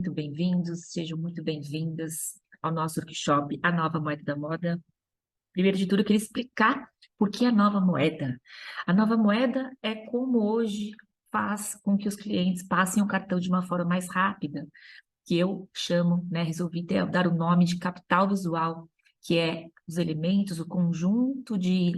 Muito bem-vindos, sejam muito bem-vindas ao nosso workshop A Nova Moeda da Moda. Primeiro de tudo, eu queria explicar por que a nova moeda. A nova moeda é como hoje faz com que os clientes passem o cartão de uma forma mais rápida, que eu chamo, né, resolvi dar o nome de capital visual, que é os elementos, o conjunto de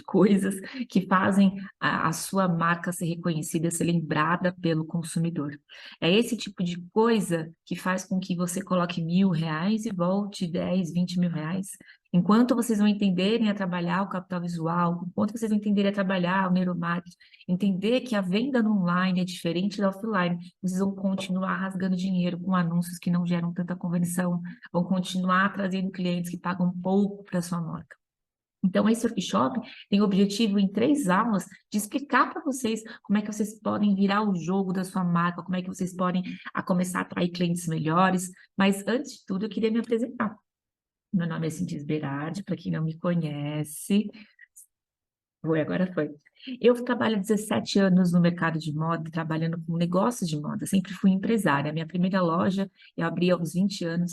coisas que fazem a sua marca ser reconhecida, ser lembrada pelo consumidor. É esse tipo de coisa que faz com que você coloque R$ 1.000 e volte 10, 20 mil reais. Enquanto vocês vão entenderem a trabalhar o capital visual, enquanto vocês vão entenderem a trabalhar o neuromarketing, entender que a venda no online é diferente da offline, vocês vão continuar rasgando dinheiro com anúncios que não geram tanta conversão, vão continuar trazendo clientes que pagam pouco para sua marca. Então, esse workshop tem o objetivo, em 3 aulas, de explicar para vocês como é que vocês podem virar o jogo da sua marca, como é que vocês podem começar a atrair clientes melhores. Mas, antes de tudo, eu queria me apresentar. Meu nome é Cintia Berardi, para quem não me conhece. Agora foi. Eu trabalho há 17 anos no mercado de moda, trabalhando com negócios de moda. Sempre fui empresária. Minha primeira loja eu abri aos 20 anos,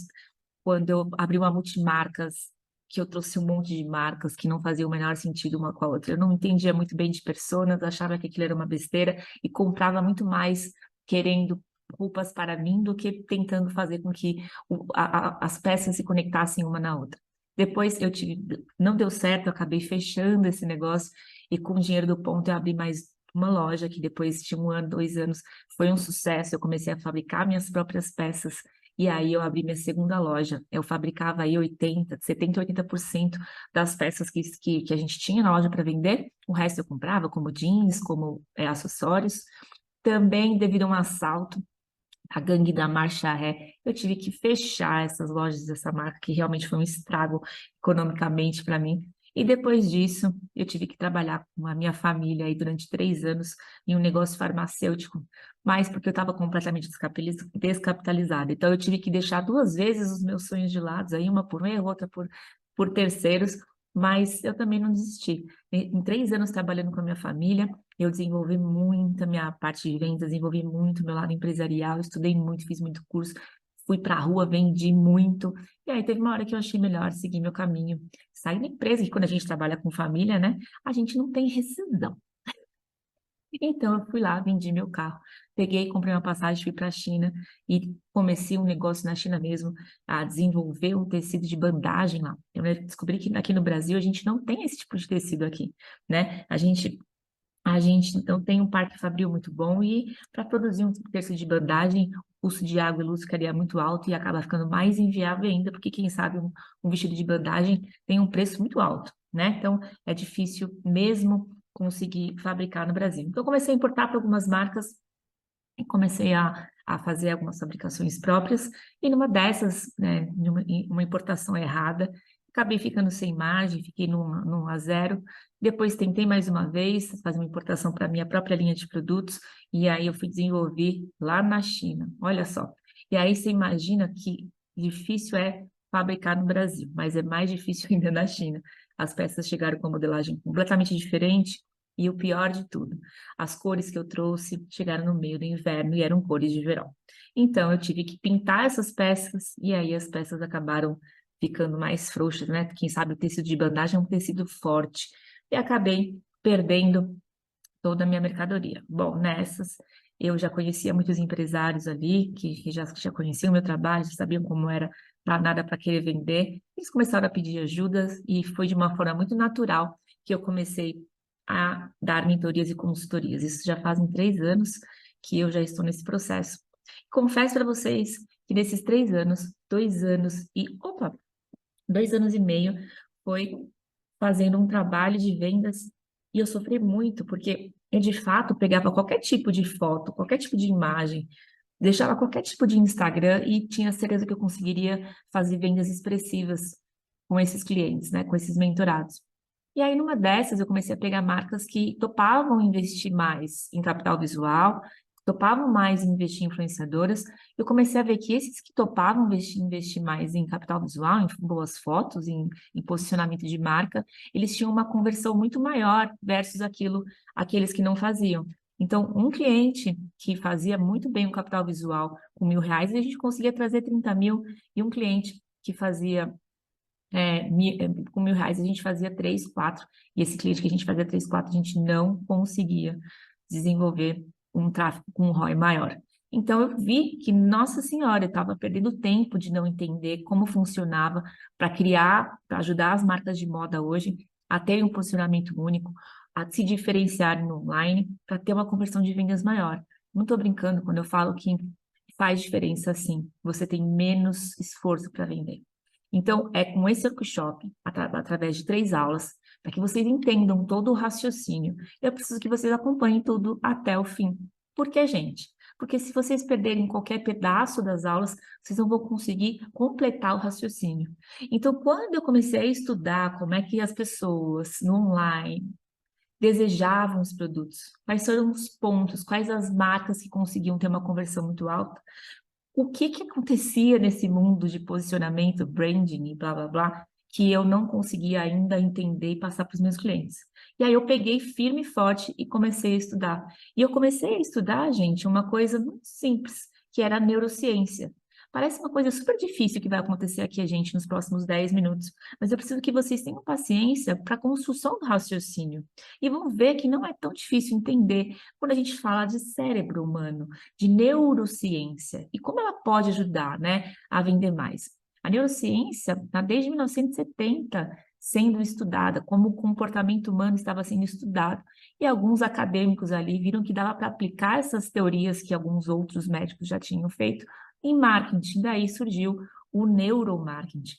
quando eu abri uma multimarcas, que eu trouxe um monte de marcas que não faziam o menor sentido uma com a outra. Eu não entendia muito bem de personas, achava que aquilo era uma besteira e comprava muito mais querendo roupas para mim do que tentando fazer com que as peças se conectassem uma na outra. Depois não deu certo, eu acabei fechando esse negócio e com o dinheiro do ponto eu abri mais uma loja que depois de 1 ano, 2 anos, foi um sucesso. Eu comecei a fabricar minhas próprias peças e aí eu abri minha segunda loja. Eu fabricava aí 70, 80% das peças que a gente tinha na loja para vender. O resto eu comprava, como jeans, como acessórios. Também devido a um assalto, a gangue da Marcha Ré, eu tive que fechar essas lojas dessa marca, que realmente foi um estrago economicamente para mim. E depois disso, eu tive que trabalhar com a minha família aí durante 3 anos em um negócio farmacêutico, mas porque eu estava completamente descapitalizada. Então, eu tive que deixar 2 vezes os meus sonhos de lado, aí uma por erro, outra por terceiros, mas eu também não desisti. Em 3 anos trabalhando com a minha família, eu desenvolvi muito a minha parte de vendas, desenvolvi muito o meu lado empresarial, estudei muito, fiz muito curso, fui para a rua, vendi muito. E aí teve uma hora que eu achei melhor seguir meu caminho. Sair da empresa, que quando a gente trabalha com família, né, a gente não tem rescisão. Então eu fui lá, vendi meu carro, peguei, comprei uma passagem, fui para a China e comecei um negócio na China mesmo, a desenvolver um tecido de bandagem lá. Eu descobri que aqui no Brasil a gente não tem esse tipo de tecido aqui, né? A gente então tem um parque fabril muito bom e para produzir um terço de bandagem, o custo de água e luz ficaria muito alto e acaba ficando mais inviável ainda, porque quem sabe um vestido de bandagem tem um preço muito alto, né? Então é difícil mesmo conseguir fabricar no Brasil. Então eu comecei a importar para algumas marcas e comecei a fazer algumas fabricações próprias, e numa dessas, né, em uma importação errada, acabei ficando sem margem, fiquei num a zero. Depois tentei mais uma vez fazer uma importação para a minha própria linha de produtos, e aí eu fui desenvolver lá na China, olha só. E aí você imagina que difícil é fabricar no Brasil, mas é mais difícil ainda na China. As peças chegaram com uma modelagem completamente diferente, e o pior de tudo, as cores que eu trouxe chegaram no meio do inverno e eram cores de verão. Então, eu tive que pintar essas peças e aí as peças acabaram ficando mais frouxas, né? Quem sabe o tecido de bandagem é um tecido forte. E acabei perdendo toda a minha mercadoria. Bom, nessas, eu já conhecia muitos empresários ali que já conheciam o meu trabalho, já sabiam como era nada para querer vender. Eles começaram a pedir ajuda e foi de uma forma muito natural que eu comecei a dar mentorias e consultorias. Isso já fazem 3 anos que eu já estou nesse processo. Confesso para vocês que nesses 3 anos, 2 anos e meio, foi fazendo um trabalho de vendas e eu sofri muito, porque eu de fato pegava qualquer tipo de foto, qualquer tipo de imagem, deixava qualquer tipo de Instagram e tinha certeza que eu conseguiria fazer vendas expressivas com esses clientes, né, com esses mentorados. E aí, numa dessas, eu comecei a pegar marcas que topavam investir mais em capital visual, topavam mais em investir em influenciadoras. Eu comecei a ver que esses que topavam investir mais em capital visual, em boas fotos, em posicionamento de marca, eles tinham uma conversão muito maior versus aqueles que não faziam. Então, um cliente que fazia muito bem o capital visual, com R$ 1.000 e a gente conseguia trazer 30 mil, e um cliente que fazia com R$ 1.000 a gente fazia 3, 4, e esse cliente que a gente fazia 3, 4, a gente não conseguia desenvolver um tráfego com um ROI maior. Então eu vi que, nossa senhora, eu estava perdendo tempo de não entender como funcionava para criar, para ajudar as marcas de moda hoje a terem um posicionamento único, a se diferenciarem no online, para ter uma conversão de vendas maior. Não estou brincando quando eu falo que faz diferença sim, você tem menos esforço para vender. Então, é com esse workshop, através de 3 aulas, para que vocês entendam todo o raciocínio. Eu preciso que vocês acompanhem tudo até o fim. Por que, gente? Porque se vocês perderem qualquer pedaço das aulas, vocês não vão conseguir completar o raciocínio. Então, quando eu comecei a estudar como é que as pessoas no online desejavam os produtos, quais foram os pontos, quais as marcas que conseguiam ter uma conversão muito alta, o que que acontecia nesse mundo de posicionamento, branding e blá, blá, blá, que eu não conseguia ainda entender e passar para os meus clientes. E aí eu peguei firme e forte e comecei a estudar. E eu comecei a estudar, gente, uma coisa muito simples, que era a neurociência. Parece uma coisa super difícil que vai acontecer aqui, a gente, nos próximos 10 minutos, mas eu preciso que vocês tenham paciência para a construção do raciocínio. E vão ver que não é tão difícil entender quando a gente fala de cérebro humano, de neurociência e como ela pode ajudar, né, a vender mais. A neurociência está desde 1970 sendo estudada, como o comportamento humano estava sendo estudado, e alguns acadêmicos ali viram que dava para aplicar essas teorias que alguns outros médicos já tinham feito em marketing. Daí surgiu o neuromarketing.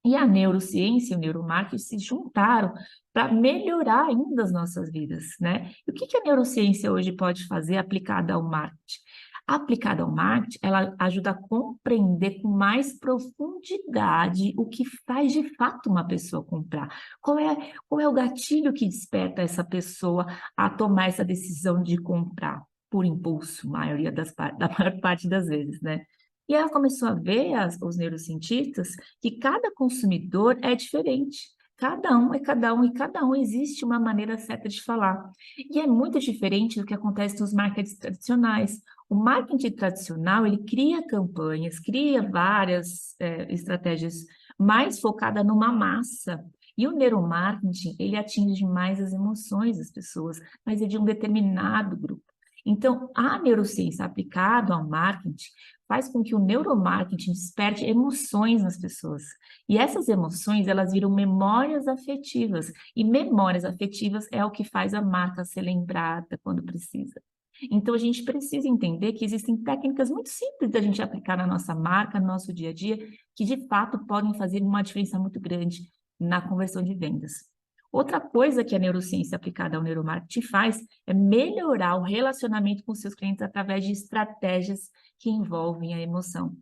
E a neurociência e o neuromarketing se juntaram para melhorar ainda as nossas vidas, né? E o que que a neurociência hoje pode fazer aplicada ao marketing? Aplicada ao marketing, ela ajuda a compreender com mais profundidade o que faz de fato uma pessoa comprar. Qual é o gatilho que desperta essa pessoa a tomar essa decisão de comprar? Por impulso, da maior parte das vezes, né? E ela começou a ver, os neurocientistas, que cada consumidor é diferente. Cada um é cada um e cada um existe uma maneira certa de falar. E é muito diferente do que acontece nos marketings tradicionais. O marketing tradicional, ele cria campanhas, cria várias estratégias mais focadas numa massa. E o neuromarketing, ele atinge mais as emoções das pessoas, mas é de um determinado grupo. Então, a neurociência aplicada ao marketing faz com que o neuromarketing desperte emoções nas pessoas. E essas emoções, elas viram memórias afetivas. E memórias afetivas é o que faz a marca ser lembrada quando precisa. Então, a gente precisa entender que existem técnicas muito simples da gente aplicar na nossa marca, no nosso dia a dia, que de fato podem fazer uma diferença muito grande na conversão de vendas. Outra coisa que a neurociência aplicada ao neuromarketing faz é melhorar o relacionamento com seus clientes através de estratégias que envolvem a emoção.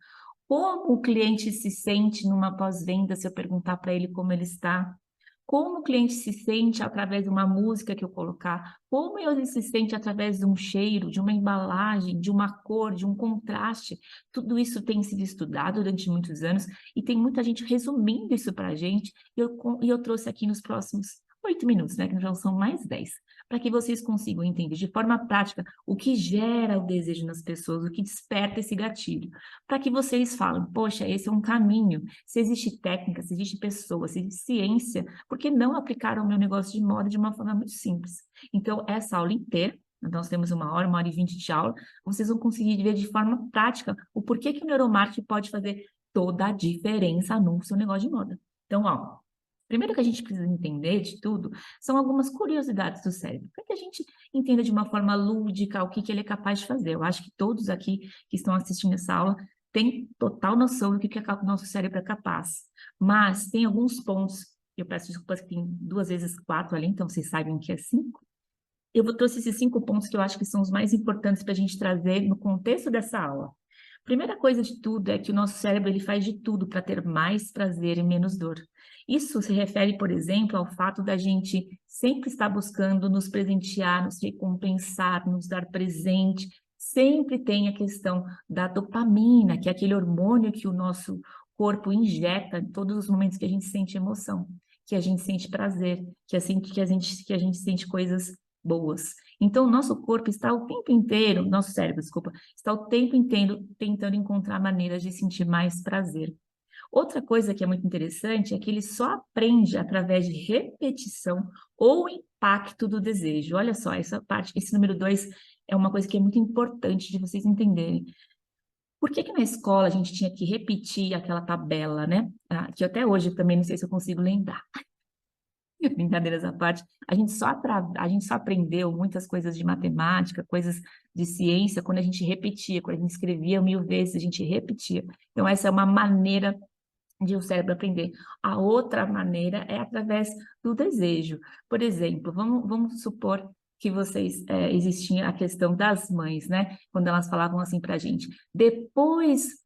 Como o cliente se sente numa pós-venda se eu perguntar para ele como ele está? Como o cliente se sente através de uma música que eu colocar? Como ele se sente através de um cheiro, de uma embalagem, de uma cor, de um contraste? Tudo isso tem sido estudado durante muitos anos e tem muita gente resumindo isso para a gente. E eu trouxe aqui nos próximos 8 minutos, né, que já são mais 10, para que vocês consigam entender de forma prática o que gera o desejo nas pessoas, o que desperta esse gatilho, para que vocês falem, poxa, esse é um caminho. Se existe técnica, se existe pessoa, se existe ciência, por que não aplicar o meu negócio de moda de uma forma muito simples? Então, essa aula inteira, nós temos 1 hora e 20 de aula, vocês vão conseguir ver de forma prática o porquê que o neuromarketing pode fazer toda a diferença no seu negócio de moda. Então, ó, primeiro que a gente precisa entender de tudo são algumas curiosidades do cérebro, para que a gente entenda de uma forma lúdica o que ele é capaz de fazer. Eu acho que todos aqui que estão assistindo essa aula têm total noção do que o nosso cérebro é capaz. Mas tem alguns pontos, eu peço desculpas que tem 2 vezes 4 ali, então vocês sabem que é 5. Eu trouxe esses 5 pontos que eu acho que são os mais importantes para a gente trazer no contexto dessa aula. Primeira coisa de tudo é que o nosso cérebro ele faz de tudo para ter mais prazer e menos dor. Isso se refere, por exemplo, ao fato da gente sempre estar buscando nos presentear, nos recompensar, nos dar presente. Sempre tem a questão da dopamina, que é aquele hormônio que o nosso corpo injeta em todos os momentos que a gente sente emoção, que a gente sente prazer, que a gente sente coisas boas. Então, o nosso corpo está o tempo inteiro, nosso cérebro, desculpa, está o tempo inteiro tentando encontrar maneiras de sentir mais prazer. Outra coisa que é muito interessante é que ele só aprende através de repetição ou impacto do desejo. Olha só, essa parte, esse número 2 é uma coisa que é muito importante de vocês entenderem. Por que que na escola a gente tinha que repetir aquela tabela, né? Ah, que até hoje eu também não sei se eu consigo lembrar. Brincadeiras à parte, a gente só aprendeu muitas coisas de matemática, coisas de ciência, quando a gente repetia, quando a gente escrevia 1000 vezes, a gente repetia. Então, essa é uma maneira de o cérebro aprender. A outra maneira é através do desejo. Por exemplo, vamos supor que vocês, existia a questão das mães, né? Quando elas falavam assim para a gente, depois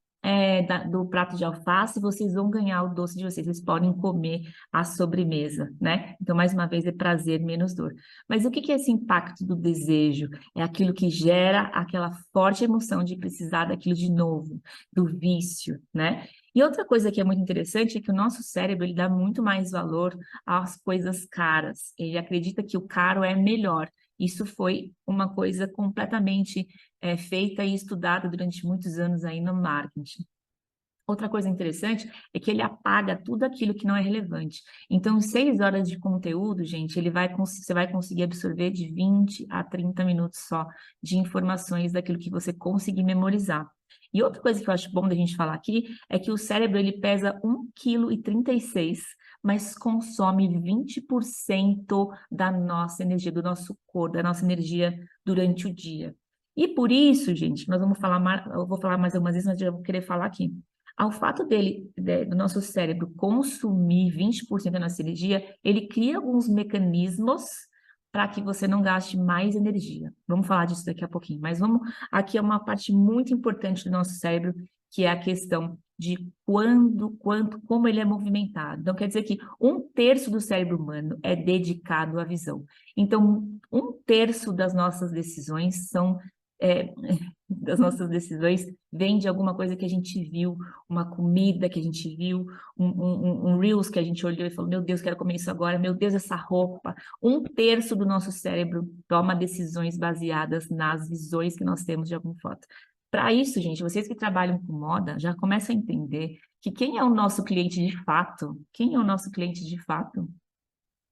do prato de alface, vocês vão ganhar o doce de vocês, vocês podem comer a sobremesa, né? Então, mais uma vez, é prazer menos dor. Mas o que que é esse impacto do desejo? É aquilo que gera aquela forte emoção de precisar daquilo de novo, do vício, né? E outra coisa que é muito interessante é que o nosso cérebro ele dá muito mais valor às coisas caras. Ele acredita que o caro é melhor. Isso foi uma coisa completamente feita e estudada durante muitos anos aí no marketing. Outra coisa interessante é que ele apaga tudo aquilo que não é relevante. Então, em 6 horas de conteúdo, gente, você vai conseguir absorver de 20 a 30 minutos só de informações daquilo que você conseguir memorizar. E outra coisa que eu acho bom da gente falar aqui é que o cérebro ele pesa 1,36 kg, mas consome 20% da nossa energia, do nosso corpo, da nossa energia durante o dia. E por isso, gente, nós vamos falar mais, eu vou falar mais algumas vezes, mas eu vou querer falar aqui. Ao fato do nosso cérebro consumir 20% da nossa energia, ele cria alguns mecanismos para que você não gaste mais energia. Vamos falar disso daqui a pouquinho, mas aqui é uma parte muito importante do nosso cérebro, que é a questão de como ele é movimentado. Então, quer dizer que 1/3 do cérebro humano é dedicado à visão. Então, 1/3 das nossas decisões é, vem de alguma coisa que a gente viu, uma comida que a gente viu, um Reels que a gente olhou e falou, meu Deus, quero comer isso agora, meu Deus, essa roupa. 1/3 do nosso cérebro toma decisões baseadas nas visões que nós temos de alguma foto. Para isso, gente, vocês que trabalham com moda, já começam a entender que quem é o nosso cliente de fato? Quem é o nosso cliente de fato?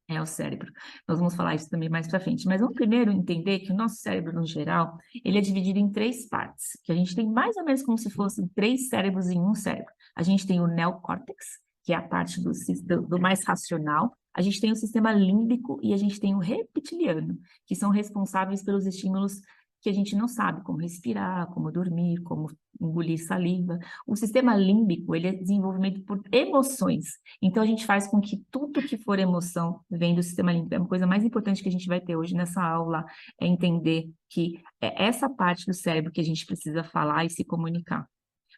É o cérebro. Nós vamos falar isso também mais para frente. Mas vamos primeiro entender que o nosso cérebro, no geral, ele é dividido em 3 partes, que a gente tem mais ou menos como se fossem 3 cérebros em um cérebro. A gente tem o neocórtex, que é a parte do mais racional. A gente tem o sistema límbico e a gente tem o reptiliano, que são responsáveis pelos estímulos que a gente não sabe, como respirar, como dormir, como engolir saliva. O sistema límbico, ele é desenvolvido por emoções. Então, a gente faz com que tudo que for emoção venha do sistema límbico. É uma coisa mais importante que a gente vai ter hoje nessa aula, é entender que é essa parte do cérebro que a gente precisa falar e se comunicar.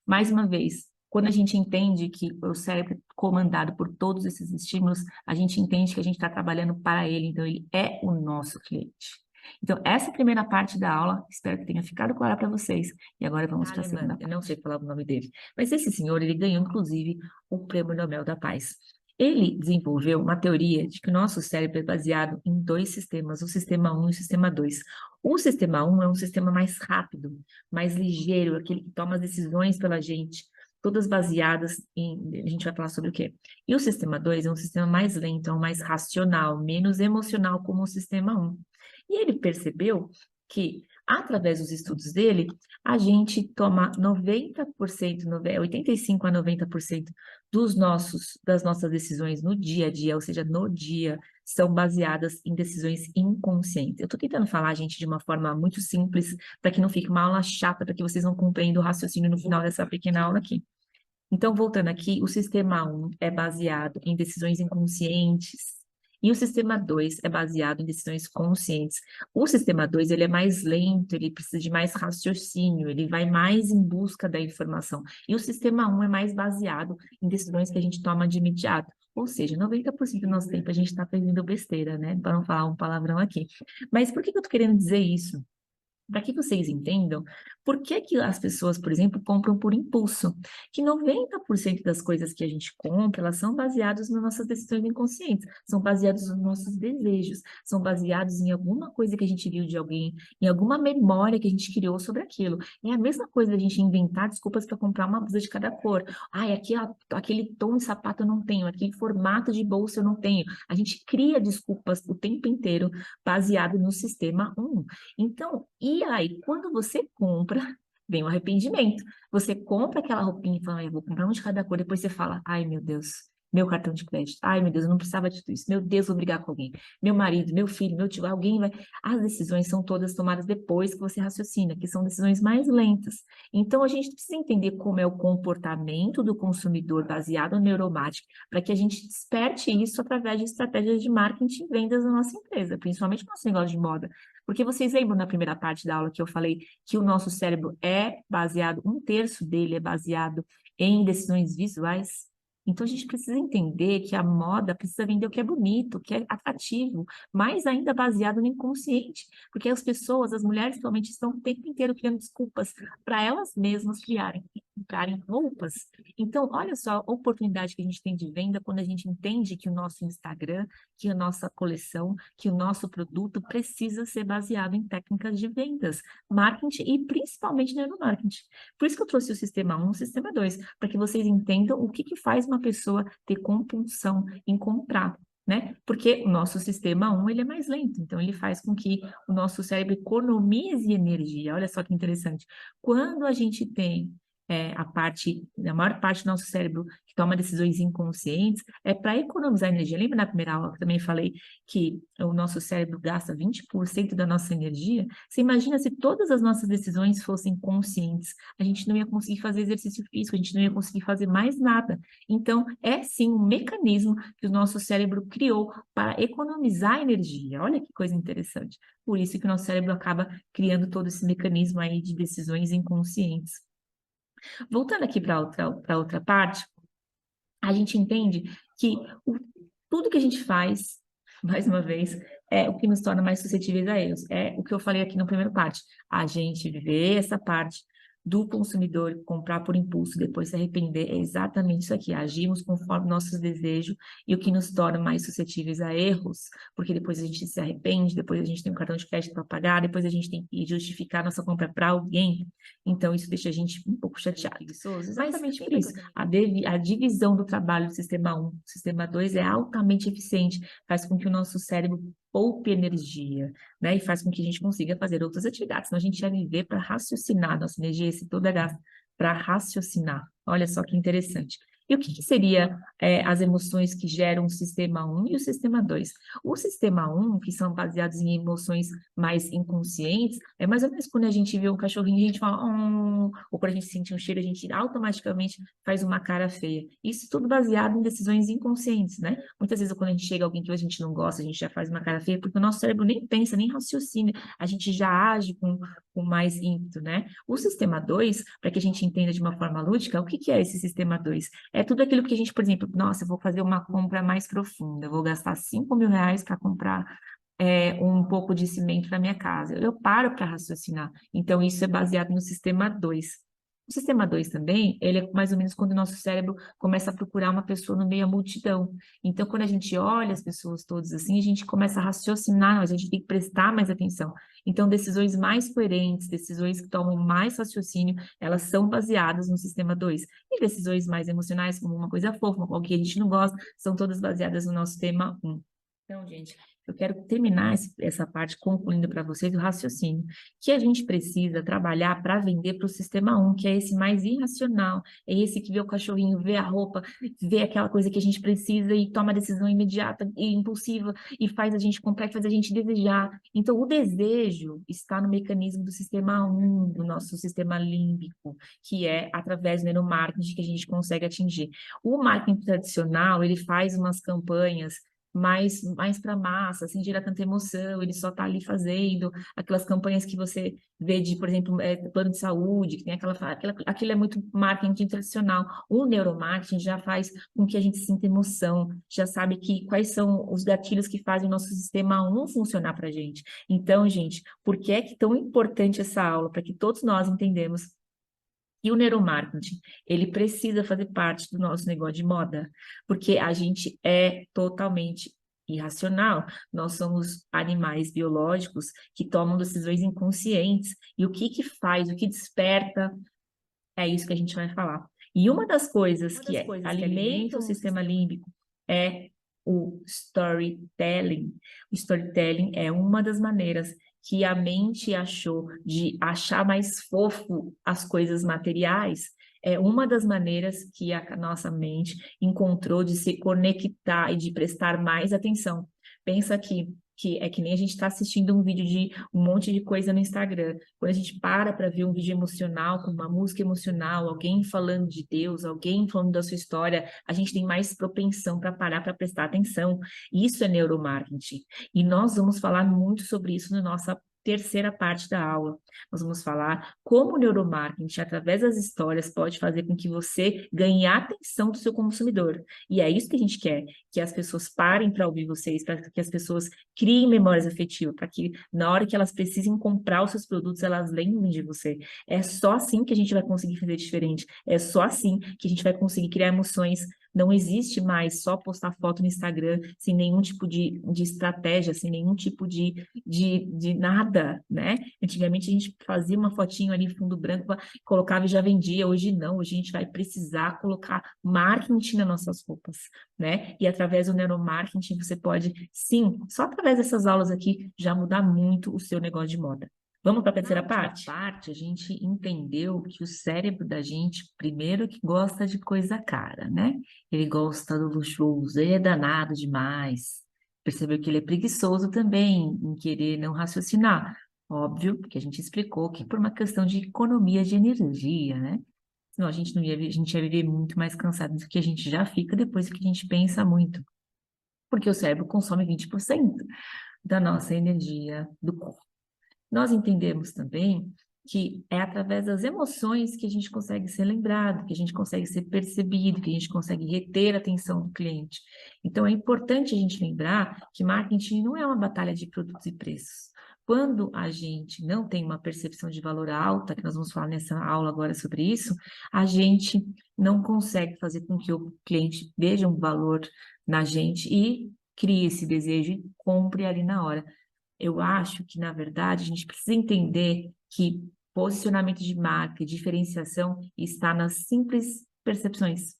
Mais uma vez, quando a gente entende que o cérebro é comandado por todos esses estímulos, a gente entende que a gente está trabalhando para ele, então ele é o nosso cliente. Então, essa primeira parte da aula, espero que tenha ficado clara para vocês. E agora vamos para a segunda parte. Eu não sei falar o nome dele, mas esse senhor, ele ganhou, inclusive, o Prêmio Nobel da Paz. Ele desenvolveu uma teoria de que o nosso cérebro é baseado em 2 sistemas, o sistema 1 e o sistema 2. O sistema 1 é um sistema mais rápido, mais ligeiro, aquele que toma as decisões pela gente, todas baseadas em... A gente vai falar sobre o quê? E o sistema 2 é um sistema mais lento, é um mais racional, menos emocional como o sistema 1. E ele percebeu que, através dos estudos dele, a gente toma 90%, 85% a 90% das nossas decisões no dia a dia, ou seja, no dia, são baseadas em decisões inconscientes. Eu estou tentando falar, gente, de uma forma muito simples, para que não fique uma aula chata, para que vocês não compreendam o raciocínio no final dessa pequena aula aqui. Então, voltando aqui, o sistema 1 é baseado em decisões inconscientes, e o sistema 2 é baseado em decisões conscientes. O sistema 2 ele é mais lento, ele precisa de mais raciocínio, ele vai mais em busca da informação. E o sistema 1 é mais baseado em decisões que a gente toma de imediato. Ou seja, 90% do nosso tempo a gente está fazendo besteira, né? Para não falar um palavrão aqui. Mas por que eu estou querendo dizer isso? Para que vocês entendam Por que que as pessoas, por exemplo, compram por impulso? Que 90% das coisas que a gente compra, elas são baseadas nas nossas decisões inconscientes, são baseadas nos nossos desejos, são baseados em alguma coisa que a gente viu de alguém, em alguma memória que a gente criou sobre aquilo. É a mesma coisa da gente inventar desculpas para comprar uma blusa de cada cor. Ai, aquele tom de sapato eu não tenho, aquele formato de bolsa eu não tenho. A gente cria desculpas o tempo inteiro baseado no sistema 1. Então, e aí, quando você compra, vem o arrependimento. Você compra aquela roupinha e fala, eu vou comprar um de cada cor, depois você fala, ai meu Deus, meu cartão de crédito, ai meu Deus, eu não precisava de tudo isso, meu Deus, vou brigar com alguém, meu marido, meu filho, meu tio, alguém vai. As decisões são todas tomadas depois que você raciocina, que são decisões mais lentas. Então, a gente precisa entender como é o comportamento do consumidor baseado no neuromático, para que a gente desperte isso através de estratégias de marketing e vendas da nossa empresa, principalmente no nosso negócio de moda. Porque vocês lembram na primeira parte da aula que eu falei que o nosso cérebro é baseado, um terço dele é baseado em decisões visuais? Então a gente precisa entender que a moda precisa vender o que é bonito, o que é atrativo, mais ainda baseado no inconsciente, porque as pessoas, as mulheres, principalmente, estão o tempo inteiro criando desculpas para elas mesmas comprarem roupas. Então, olha só a oportunidade que a gente tem de venda quando a gente entende que o nosso Instagram, que a nossa coleção, que o nosso produto precisa ser baseado em técnicas de vendas, marketing e principalmente neuromarketing. Por isso que eu trouxe o sistema 1, o sistema 2, para que vocês entendam o que que faz uma pessoa ter compulsão em comprar. Né? Porque o nosso sistema 1 ele é mais lento, então ele faz com que o nosso cérebro economize energia. Olha só que interessante. Quando a gente tem a maior parte do nosso cérebro que toma decisões inconscientes, é para economizar energia. Lembra na primeira aula que eu também falei que o nosso cérebro gasta 20% da nossa energia? Você imagina se todas as nossas decisões fossem conscientes, a gente não ia conseguir fazer exercício físico, a gente não ia conseguir fazer mais nada. Então, é sim um mecanismo que o nosso cérebro criou para economizar energia. Olha que coisa interessante. Por isso que o nosso cérebro acaba criando todo esse mecanismo aí de decisões inconscientes. Voltando aqui para outra parte, a gente entende que tudo que a gente faz, mais uma vez, é o que nos torna mais suscetíveis a erros. É o que eu falei aqui na primeira parte. A gente vê essa parte do consumidor comprar por impulso, depois se arrepender, é exatamente isso aqui. Agimos conforme nossos desejos e o que nos torna mais suscetíveis a erros, porque depois a gente se arrepende, depois a gente tem um cartão de crédito para pagar, depois a gente tem que justificar nossa compra para alguém. Então, isso deixa a gente um pouco chateado. Exatamente por isso. A divisão do trabalho do sistema 1, sistema 2 é altamente eficiente, faz com que o nosso cérebro poupe energia, né? E faz com que a gente consiga fazer outras atividades. Senão a gente ia viver para raciocinar, nossa energia se toda gasta para raciocinar. Olha só que interessante. E o que que seria as emoções que geram o sistema 1 e o sistema 2? O sistema 1, que são baseados em emoções mais inconscientes, é mais ou menos quando a gente vê um cachorrinho, a gente fala, ou quando a gente sente um cheiro, a gente automaticamente faz uma cara feia. Isso tudo baseado em decisões inconscientes, né? Muitas vezes quando a gente chega a alguém que a gente não gosta, a gente já faz uma cara feia, porque o nosso cérebro nem pensa, nem raciocina, a gente já age com mais ímpeto, né? O sistema 2, para que a gente entenda de uma forma lúdica, o que que é esse sistema 2? É tudo aquilo que a gente, por exemplo, nossa, eu vou fazer uma compra mais profunda, eu vou gastar 5.000 reais para comprar um pouco de cimento na minha casa. Eu paro para raciocinar. Então, isso é baseado no sistema 2. O sistema 2 também, ele é mais ou menos quando o nosso cérebro começa a procurar uma pessoa no meio da multidão. Então, quando a gente olha as pessoas todas assim, a gente começa a raciocinar, a gente tem que prestar mais atenção. Então, decisões mais coerentes, decisões que tomam mais raciocínio, elas são baseadas no sistema 2. E decisões mais emocionais, como uma coisa fofa, algo que a gente não gosta, são todas baseadas no nosso sistema 1. Então, gente, eu quero terminar essa parte concluindo para vocês o raciocínio, que a gente precisa trabalhar para vender para o sistema 1, que é esse mais irracional, é esse que vê o cachorrinho, vê a roupa, vê aquela coisa que a gente precisa e toma a decisão imediata e impulsiva e faz a gente comprar e faz a gente desejar. Então, o desejo está no mecanismo do sistema 1, do nosso sistema límbico, que é através do neuromarketing que a gente consegue atingir. O marketing tradicional, ele faz umas campanhas mais para massa, sem gerar tanta emoção, ele só está ali fazendo aquelas campanhas que você vê de, por exemplo, plano de saúde, que tem aquilo é muito marketing tradicional. O neuromarketing já faz com que a gente sinta emoção, já sabe quais são os gatilhos que fazem o nosso sistema 1 funcionar para a gente. Então, gente, por que é que é tão importante essa aula? Para que todos nós entendamos e o neuromarketing, ele precisa fazer parte do nosso negócio de moda, porque a gente é totalmente irracional. Nós somos animais biológicos que tomam decisões inconscientes. E o que que faz, o que desperta, é isso que a gente vai falar. E uma das coisas que alimenta o sistema límbico é o storytelling. O storytelling é uma das maneiras que a mente achou de achar mais fofo as coisas materiais, é uma das maneiras que a nossa mente encontrou de se conectar e de prestar mais atenção. Pensa que é que nem a gente está assistindo um vídeo de um monte de coisa no Instagram. Quando a gente para ver um vídeo emocional, com uma música emocional, alguém falando de Deus, alguém falando da sua história, a gente tem mais propensão para parar para prestar atenção. Isso é neuromarketing. E nós vamos falar muito sobre isso na nossa terceira parte da aula. Nós vamos falar como o neuromarketing, através das histórias, pode fazer com que você ganhe a atenção do seu consumidor. E é isso que a gente quer, que as pessoas parem para ouvir vocês, para que as pessoas criem memórias afetivas, para que na hora que elas precisem comprar os seus produtos, elas lembrem de você. É só assim que a gente vai conseguir fazer diferente. É só assim que a gente vai conseguir criar emoções. Não existe mais só postar foto no Instagram sem nenhum tipo de estratégia, sem nenhum tipo de nada, né? Antigamente a gente fazia uma fotinho ali, fundo branco, colocava e já vendia. Hoje não, hoje a gente vai precisar colocar marketing nas nossas roupas, né? E através do neuromarketing você pode, sim, só através dessas aulas aqui, já mudar muito o seu negócio de moda. Vamos para a terceira parte? Na parte, a gente entendeu que o cérebro da gente, primeiro que gosta de coisa cara, né? Ele gosta do luxuoso, ele é danado demais. Percebeu que ele é preguiçoso também em querer não raciocinar. Óbvio, porque a gente explicou que por uma questão de economia de energia, né? Senão a gente ia viver muito mais cansado do que a gente já fica depois que a gente pensa muito. Porque o cérebro consome 20% da nossa energia do corpo. Nós entendemos também que é através das emoções que a gente consegue ser lembrado, que a gente consegue ser percebido, que a gente consegue reter a atenção do cliente. Então, é importante a gente lembrar que marketing não é uma batalha de produtos e preços. Quando a gente não tem uma percepção de valor alta, que nós vamos falar nessa aula agora sobre isso, a gente não consegue fazer com que o cliente veja um valor na gente e crie esse desejo e compre ali na hora. Eu acho que, na verdade, a gente precisa entender que posicionamento de marca e diferenciação está nas simples percepções.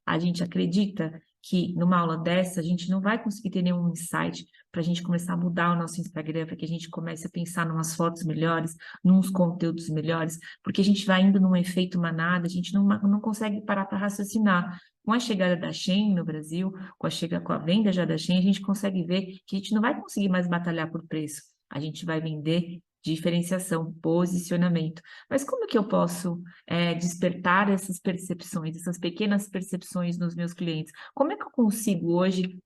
A gente acredita que numa aula dessa a gente não vai conseguir ter nenhum insight para a gente começar a mudar o nosso Instagram, para que a gente comece a pensar em umas fotos melhores, nos conteúdos melhores, porque a gente vai indo num efeito manada, a gente não consegue parar para raciocinar. Com a chegada da Shein no Brasil, com a venda já da Shein, a gente consegue ver que a gente não vai conseguir mais batalhar por preço. A gente vai vender diferenciação, posicionamento. Mas como que eu posso despertar essas percepções, essas pequenas percepções nos meus clientes? Como é que eu consigo hoje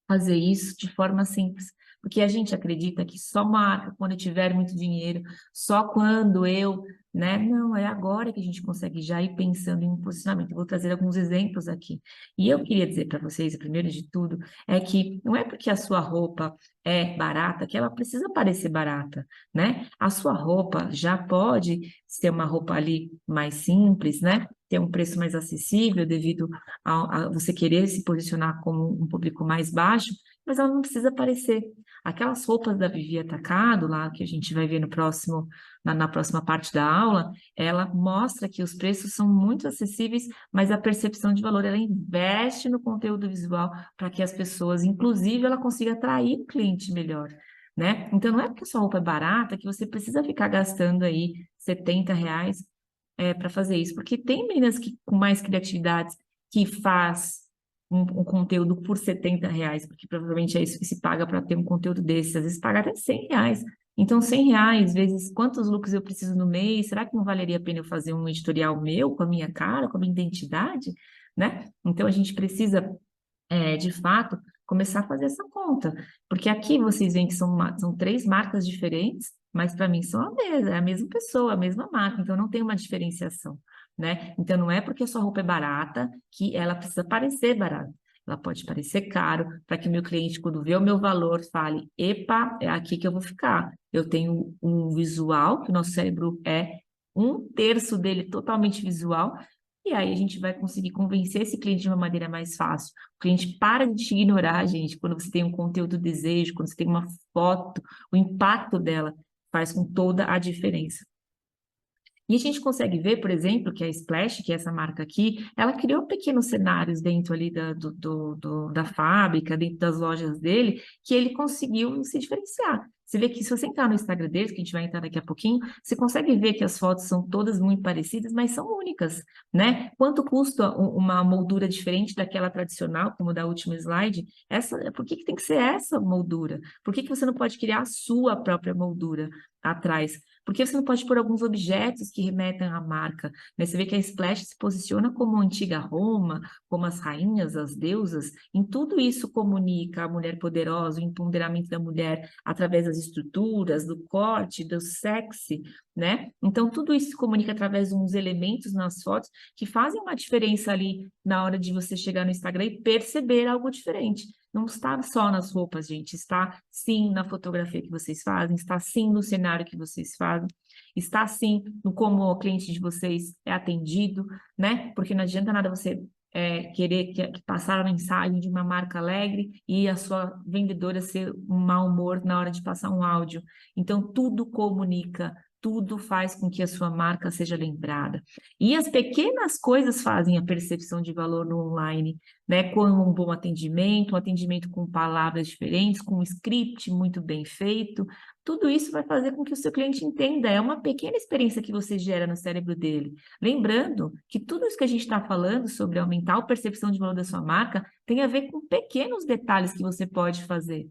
fazer isso de forma simples? Porque a gente acredita que só marca quando eu tiver muito dinheiro, só quando eu, né? Não, é agora que a gente consegue já ir pensando em um posicionamento. Eu vou trazer alguns exemplos aqui. E eu queria dizer para vocês, primeiro de tudo, é que não é porque a sua roupa é barata que ela precisa parecer barata, né? A sua roupa já pode ser uma roupa ali mais simples, né? Ter um preço mais acessível devido a você querer se posicionar como um público mais baixo, mas ela não precisa parecer. Aquelas roupas da Vivi Atacado, lá que a gente vai ver no próximo, na próxima parte da aula, ela mostra que os preços são muito acessíveis, mas a percepção de valor, ela investe no conteúdo visual para que as pessoas, inclusive, ela consiga atrair um cliente melhor, né? Então, não é porque a sua roupa é barata que você precisa ficar gastando aí R$ 70 para fazer isso, porque tem meninas que, com mais criatividade que faz um conteúdo por R$ 70, porque provavelmente é isso que se paga para ter um conteúdo desse, às vezes paga até R$ 100. Então, R$ 100, vezes quantos looks eu preciso no mês, será que não valeria a pena eu fazer um editorial meu, com a minha cara, com a minha identidade, né? Então, a gente precisa de fato, começar a fazer essa conta. Porque aqui vocês veem que são 3 marcas diferentes, mas para mim são é a mesma pessoa, a mesma marca, então não tem uma diferenciação, né? Então não é porque a sua roupa é barata que ela precisa parecer barata. Ela pode parecer caro, para que o meu cliente, quando vê o meu valor, fale: epa, é aqui que eu vou ficar. Eu tenho um visual, que o nosso cérebro é 1/3 dele totalmente visual, e aí a gente vai conseguir convencer esse cliente de uma maneira mais fácil. O cliente para de te ignorar, gente, quando você tem um conteúdo desejo, quando você tem uma foto, o impacto dela faz com toda a diferença. E a gente consegue ver, por exemplo, que a Splash, que é essa marca aqui, ela criou pequenos cenários dentro ali da fábrica, dentro das lojas dele, que ele conseguiu se diferenciar. Você vê que se você entrar no Instagram deles, que a gente vai entrar daqui a pouquinho, você consegue ver que as fotos são todas muito parecidas, mas são únicas, né? Quanto custa uma moldura diferente daquela tradicional, como da última slide? Por que tem que ser essa moldura? Por que você não pode criar a sua própria moldura atrás? Porque você não pode pôr alguns objetos que remetem à marca, né? Você vê que a Splash se posiciona como a antiga Roma, como as rainhas, as deusas, em tudo isso comunica a mulher poderosa, o empoderamento da mulher através das estruturas, do corte, do sexy, né? Então, tudo isso se comunica através de uns elementos nas fotos que fazem uma diferença ali na hora de você chegar no Instagram e perceber algo diferente. Não está só nas roupas, gente, está sim na fotografia que vocês fazem, está sim no cenário que vocês fazem, está sim no como o cliente de vocês é atendido, né? Porque não adianta nada você querer que passar a mensagem de uma marca alegre e a sua vendedora ser um mau humor na hora de passar um áudio. Então, tudo comunica, tudo faz com que a sua marca seja lembrada. E as pequenas coisas fazem a percepção de valor no online, né? Com um bom atendimento, um atendimento com palavras diferentes, com um script muito bem feito. Tudo isso vai fazer com que o seu cliente entenda. É uma pequena experiência que você gera no cérebro dele. Lembrando que tudo isso que a gente está falando sobre aumentar a percepção de valor da sua marca tem a ver com pequenos detalhes que você pode fazer.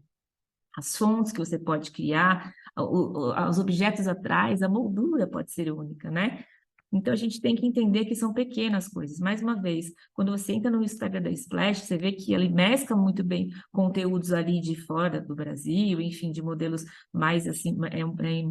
As fontes que você pode criar, os objetos atrás, a moldura pode ser única, né? Então, a gente tem que entender que são pequenas coisas. Mais uma vez, quando você entra no Instagram da Splash, você vê que ele mescla muito bem conteúdos ali de fora do Brasil, enfim, de modelos mais, assim,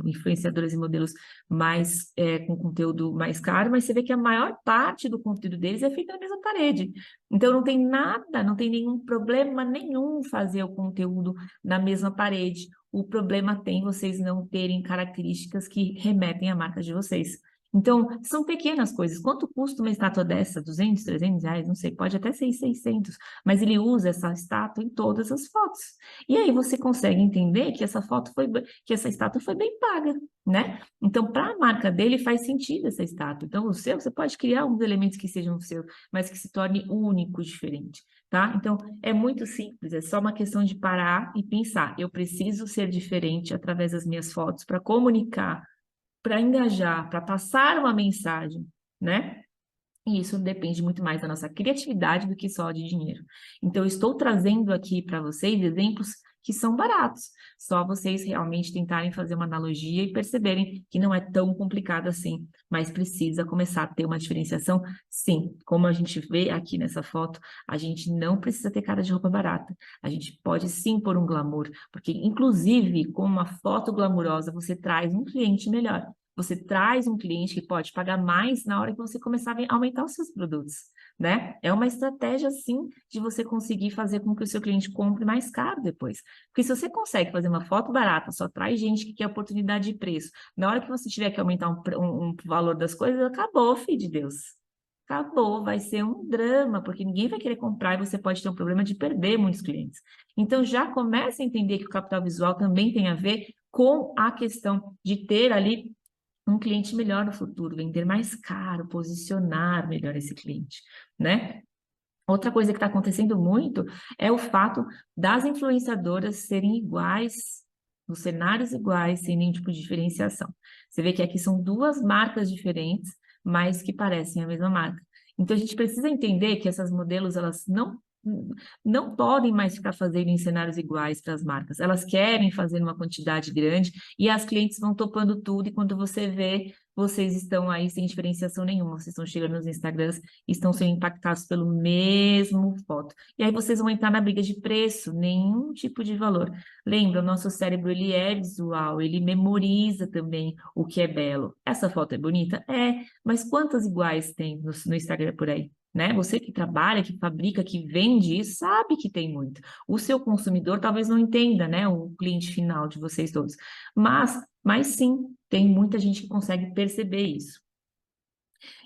influenciadores e modelos mais, com conteúdo mais caro, mas você vê que a maior parte do conteúdo deles é feito na mesma parede. Então, não tem nada, não tem nenhum problema nenhum fazer o conteúdo na mesma parede. O problema tem vocês não terem características que remetem à marca de vocês. Então, são pequenas coisas. Quanto custa uma estátua dessa? 200, 300 reais? Não sei, pode até ser 600, mas ele usa essa estátua em todas as fotos. E aí você consegue entender que que essa estátua foi bem paga, né? Então, para a marca dele faz sentido essa estátua. Então, o seu, você pode criar alguns elementos que sejam o seu, mas que se torne único, diferente, tá? Então, é muito simples, é só uma questão de parar e pensar. Eu preciso ser diferente através das minhas fotos para comunicar, para engajar, para passar uma mensagem, né? E isso depende muito mais da nossa criatividade do que só de dinheiro. Então, eu estou trazendo aqui para vocês exemplos que são baratos. Só vocês realmente tentarem fazer uma analogia e perceberem que não é tão complicado assim, mas precisa começar a ter uma diferenciação. Sim, como a gente vê aqui nessa foto, a gente não precisa ter cara de roupa barata. A gente pode sim pôr um glamour, porque inclusive com uma foto glamurosa você traz um cliente melhor. Você traz um cliente que pode pagar mais na hora que você começar a aumentar os seus produtos, né? É uma estratégia, sim, de você conseguir fazer com que o seu cliente compre mais caro depois. Porque se você consegue fazer uma foto barata, só traz gente que quer oportunidade de preço, na hora que você tiver que aumentar um valor das coisas, acabou, filho de Deus. Acabou, vai ser um drama, porque ninguém vai querer comprar e você pode ter um problema de perder muitos clientes. Então, já comece a entender que o capital visual também tem a ver com a questão de ter ali um cliente melhor no futuro, vender mais caro, posicionar melhor esse cliente, né? Outra coisa que está acontecendo muito é o fato das influenciadoras serem iguais, nos cenários iguais, sem nenhum tipo de diferenciação. Você vê que aqui são 2 marcas diferentes, mas que parecem a mesma marca. Então, a gente precisa entender que essas modelos, elas não podem mais ficar fazendo em cenários iguais para as marcas. Elas querem fazer uma quantidade grande e as clientes vão topando tudo, e quando você vê, vocês estão aí sem diferenciação nenhuma, vocês estão chegando nos Instagrams e estão sendo impactados pelo mesmo foto. E aí vocês vão entrar na briga de preço, nenhum tipo de valor. Lembra, o nosso cérebro, ele é visual, ele memoriza também o que é belo. Essa foto é bonita? É, mas quantas iguais tem no Instagram por aí? Né? Você que trabalha, que fabrica, que vende isso, sabe que tem muito. O seu consumidor talvez não entenda, né? O cliente final de vocês todos. Mas sim, tem muita gente que consegue perceber isso.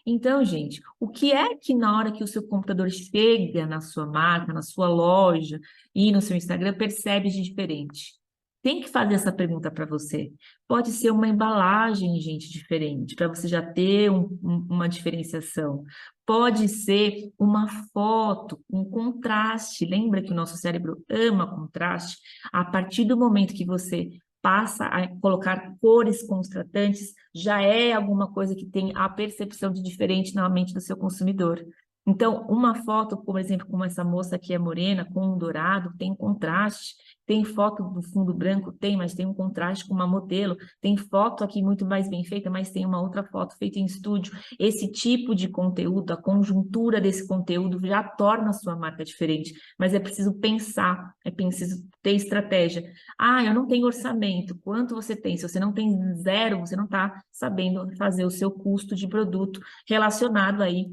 Então, gente, o que é que na hora que o seu computador chega na sua marca, na sua loja e no seu Instagram, percebe de diferente? Tem que fazer essa pergunta para você. Pode ser uma embalagem, gente, diferente, para você já ter uma diferenciação. Pode ser uma foto, um contraste. Lembra que o nosso cérebro ama contraste? A partir do momento que você passa a colocar cores contrastantes, já é alguma coisa que tem a percepção de diferente na mente do seu consumidor. Então, uma foto, por exemplo, como essa moça aqui é morena, com um dourado, tem contraste. Tem foto do fundo branco? Tem, mas tem um contraste com uma modelo. Tem foto aqui muito mais bem feita, mas tem uma outra foto feita em estúdio. Esse tipo de conteúdo, a conjuntura desse conteúdo já torna a sua marca diferente. Mas é preciso pensar, é preciso ter estratégia. Ah, eu não tenho orçamento. Quanto você tem? Se você não tem zero, você não está sabendo fazer o seu custo de produto relacionado aí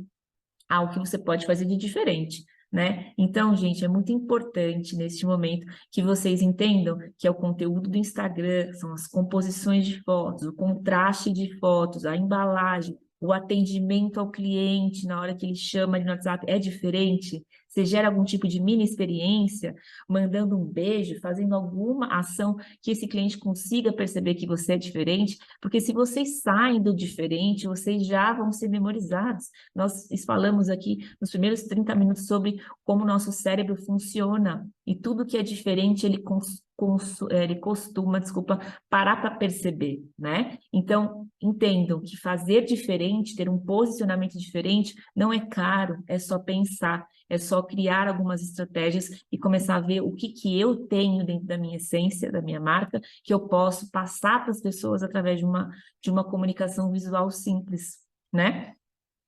ao que você pode fazer de diferente, né? Então, gente, é muito importante neste momento que vocês entendam que é o conteúdo do Instagram, são as composições de fotos, o contraste de fotos, a embalagem, o atendimento ao cliente na hora que ele chama ali no WhatsApp é diferente. Você gera algum tipo de mini experiência, mandando um beijo, fazendo alguma ação que esse cliente consiga perceber que você é diferente, porque se vocês saem do diferente, vocês já vão ser memorizados. Nós falamos aqui nos primeiros 30 minutos sobre como o nosso cérebro funciona e tudo que é diferente ele costuma, parar para perceber, né? Então, entendam que fazer diferente, ter um posicionamento diferente, não é caro, é só pensar, é só criar algumas estratégias e começar a ver o que eu tenho dentro da minha essência, da minha marca, que eu posso passar para as pessoas através de uma comunicação visual simples, né?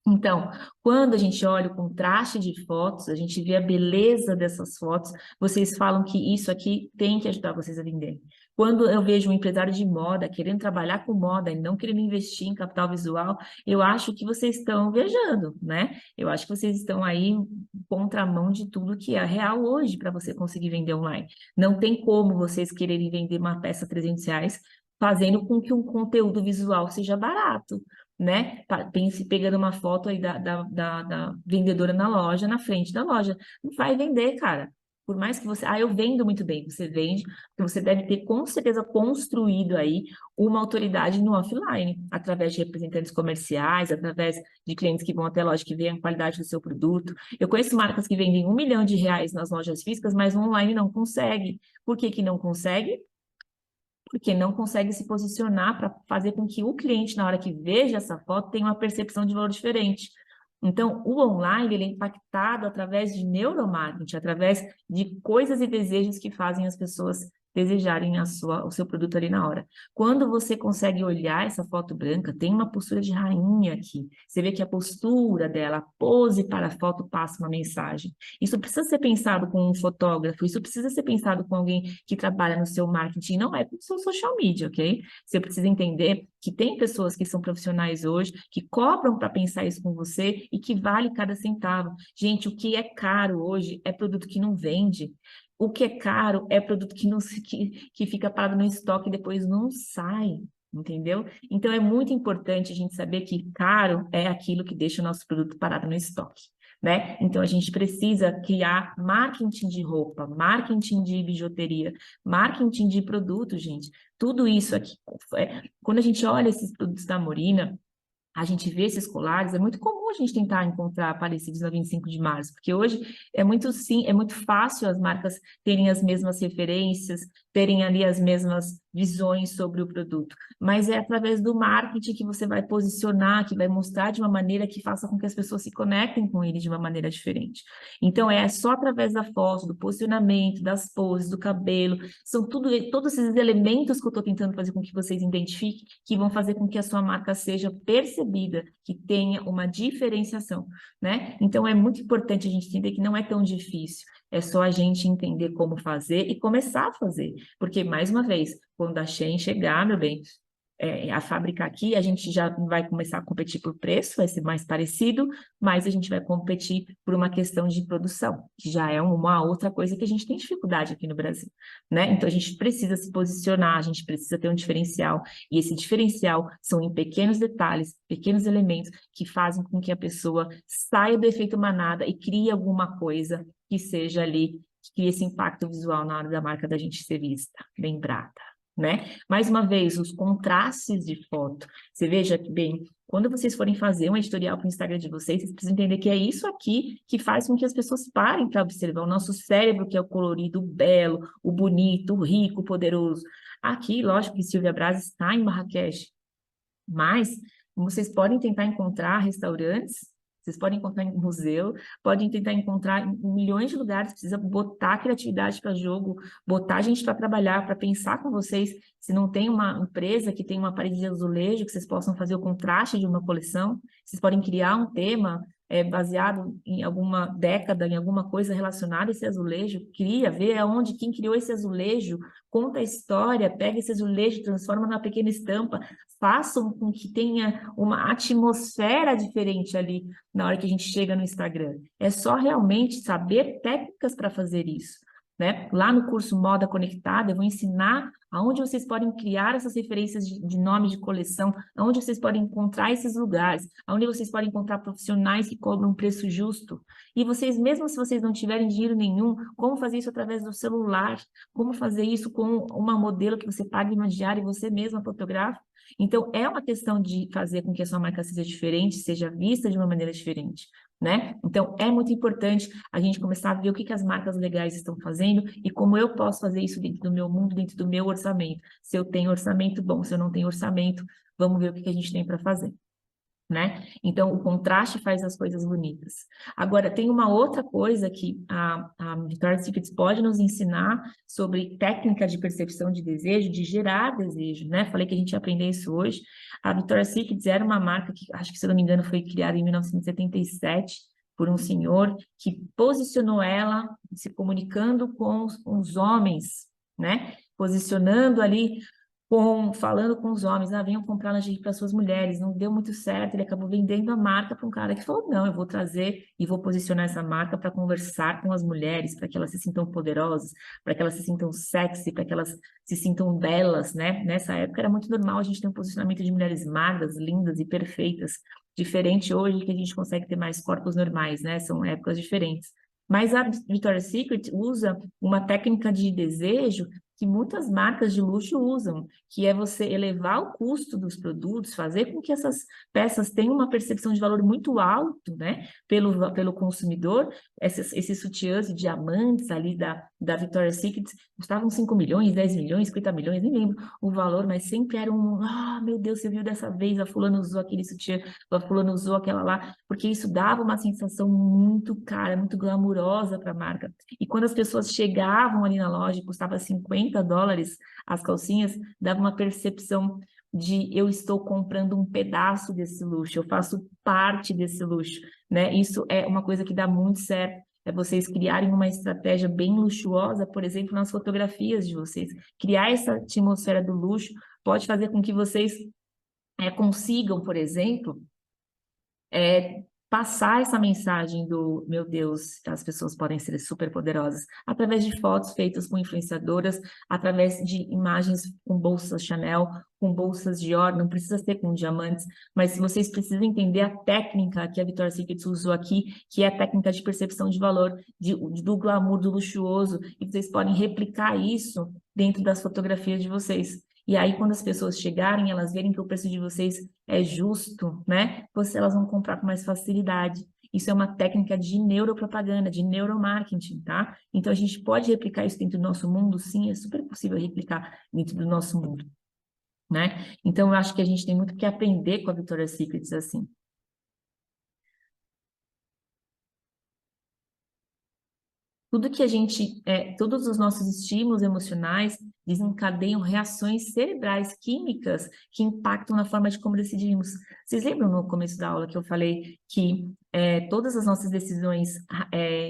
Então, quando a gente olha o contraste de fotos, a gente vê a beleza dessas fotos, vocês falam que isso aqui tem que ajudar vocês a vender. Quando eu vejo um empresário de moda querendo trabalhar com moda e não querendo investir em capital visual, eu acho que vocês estão viajando, né? Eu acho que vocês estão aí em contramão de tudo que é real hoje para você conseguir vender online. Não tem como vocês quererem vender uma peça R$ 300 fazendo com que um conteúdo visual seja barato, né? Pense pegando uma foto aí da vendedora na loja, na frente da loja. Não vai vender, cara. Por mais que você... Ah, eu vendo muito bem. Você vende, porque você deve ter, com certeza, construído aí uma autoridade no offline, através de representantes comerciais, através de clientes que vão até a loja, que veem a qualidade do seu produto. Eu conheço marcas que vendem R$ 1 milhão nas lojas físicas, mas no online não consegue. Por que que não consegue? Porque não consegue se posicionar para fazer com que o cliente, na hora que veja essa foto, tenha uma percepção de valor diferente. Então, o online ele é impactado através de neuromarketing, através de coisas e desejos que fazem as pessoas desejarem o seu produto ali na hora. Quando você consegue olhar essa foto branca, tem uma postura de rainha aqui. Você vê que a postura dela, a pose para a foto passa uma mensagem. Isso precisa ser pensado com um fotógrafo, isso precisa ser pensado com alguém que trabalha no seu marketing, não é com o seu social media, ok? Você precisa entender que tem pessoas que são profissionais hoje, que cobram para pensar isso com você e que vale cada centavo. Gente, o que é caro hoje é produto que não vende. O que é caro é produto que fica parado no estoque e depois não sai, entendeu? Então, é muito importante a gente saber que caro é aquilo que deixa o nosso produto parado no estoque, né? Então, a gente precisa criar marketing de roupa, marketing de bijuteria, marketing de produto, gente. Tudo isso aqui, quando a gente olha esses produtos da Morina, a gente vê esses colares, é muito comum a gente tentar encontrar parecidos na 25 de março, porque hoje é muito fácil as marcas terem as mesmas referências, terem ali as mesmas visões sobre o produto, mas é através do marketing que você vai posicionar, que vai mostrar de uma maneira que faça com que as pessoas se conectem com ele de uma maneira diferente. Então, é só através da foto, do posicionamento, das poses, do cabelo, são todos esses elementos que eu estou tentando fazer com que vocês identifiquem, que vão fazer com que a sua marca seja percebida, que tenha uma diferenciação, né? Então, é muito importante a gente entender que não é tão difícil, é só a gente entender como fazer e começar a fazer. Porque, mais uma vez, quando a Shein chegar, meu bem, a fábrica aqui, a gente já vai começar a competir por preço, vai ser mais parecido, mas a gente vai competir por uma questão de produção, que já é uma outra coisa que a gente tem dificuldade aqui no Brasil, né? Então, a gente precisa se posicionar, a gente precisa ter um diferencial, e esse diferencial são em pequenos detalhes, pequenos elementos que fazem com que a pessoa saia do efeito manada e crie alguma coisa que seja ali, que crie esse impacto visual na hora da marca da gente ser vista, lembrada, né? Mais uma vez, os contrastes de foto. Você veja que, bem, quando vocês forem fazer um editorial para o Instagram de vocês, vocês precisam entender que é isso aqui que faz com que as pessoas parem para observar o nosso cérebro, que é o colorido, o belo, o bonito, o rico, o poderoso. Aqui, lógico que Silvia Braz está em Marrakech, mas vocês podem tentar encontrar restaurantes, vocês podem encontrar em museu, podem tentar encontrar em milhões de lugares, precisa botar a criatividade para jogo, botar a gente para trabalhar, para pensar com vocês. Se não tem uma empresa que tem uma parede de azulejo, que vocês possam fazer o contraste de uma coleção, vocês podem criar um tema baseado em alguma década, em alguma coisa relacionada a esse azulejo, cria, vê aonde, quem criou esse azulejo, conta a história, pega esse azulejo, transforma numa pequena estampa, façam com que tenha uma atmosfera diferente ali na hora que a gente chega no Instagram. É só realmente saber técnicas para fazer isso, né? Lá no curso Moda Conectada, eu vou ensinar aonde vocês podem criar essas referências de nome de coleção, aonde vocês podem encontrar esses lugares, aonde vocês podem encontrar profissionais que cobram um preço justo. E vocês, mesmo se vocês não tiverem dinheiro nenhum, como fazer isso através do celular? Como fazer isso com uma modelo que você pague uma diária e você mesma fotografa? Então, é uma questão de fazer com que a sua marca seja diferente, seja vista de uma maneira diferente, né? Então, é muito importante a gente começar a ver o que as marcas legais estão fazendo e como eu posso fazer isso dentro do meu mundo, dentro do meu orçamento. Se eu tenho orçamento, bom. Se eu não tenho orçamento, vamos ver o que a gente tem para fazer, né? Então, o contraste faz as coisas bonitas. Agora, tem uma outra coisa que a Victoria's Secret pode nos ensinar sobre técnica de percepção de desejo, de gerar desejo, né? Falei que a gente ia aprender isso hoje. A Victoria's Secret era uma marca que, acho que, se eu não me engano, foi criada em 1977 por um senhor que posicionou ela se comunicando com os homens, né? Posicionando ali falando com os homens, venham comprar lingerie para suas mulheres, não deu muito certo, ele acabou vendendo a marca para um cara que falou, não, eu vou trazer e vou posicionar essa marca para conversar com as mulheres, para que elas se sintam poderosas, para que elas se sintam sexy, para que elas se sintam belas, né? Nessa época era muito normal a gente ter um posicionamento de mulheres magras, lindas e perfeitas, diferente hoje que a gente consegue ter mais corpos normais, né? São épocas diferentes. Mas a Victoria's Secret usa uma técnica de desejo que muitas marcas de luxo usam, que é você elevar o custo dos produtos, fazer com que essas peças tenham uma percepção de valor muito alto, né, pelo consumidor. Esses sutiãs de diamantes ali da Victoria's Secret custavam 5 milhões, 10 milhões, 50 milhões, nem lembro o valor, mas sempre era meu Deus, você viu dessa vez, a fulana usou aquele sutiã, a fulana usou aquela lá, porque isso dava uma sensação muito cara, muito glamurosa para a marca. E quando as pessoas chegavam ali na loja e custava $50 as calcinhas, dava uma percepção de eu estou comprando um pedaço desse luxo, eu faço parte desse luxo, né? Isso é uma coisa que dá muito certo, é vocês criarem uma estratégia bem luxuosa, por exemplo, nas fotografias de vocês. Criar essa atmosfera do luxo pode fazer com que vocês consigam, por exemplo, passar essa mensagem do, meu Deus, as pessoas podem ser super poderosas, através de fotos feitas com influenciadoras, através de imagens com bolsas Chanel, com bolsas Dior, não precisa ser com diamantes, mas se vocês precisam entender a técnica que a Victoria's Secret usou aqui, que é a técnica de percepção de valor, do glamour, do luxuoso, e vocês podem replicar isso dentro das fotografias de vocês. E aí, quando as pessoas chegarem, elas verem que o preço de vocês é justo, né? Elas vão comprar com mais facilidade. Isso é uma técnica de neuropropaganda, de neuromarketing, tá? Então, a gente pode replicar isso dentro do nosso mundo? Sim, é super possível replicar dentro do nosso mundo, né? Então, eu acho que a gente tem muito que aprender com a Victoria's Secret, assim. Tudo que a gente, todos os nossos estímulos emocionais desencadeiam reações cerebrais químicas que impactam na forma de como decidimos. Vocês lembram no começo da aula que eu falei que todas as nossas decisões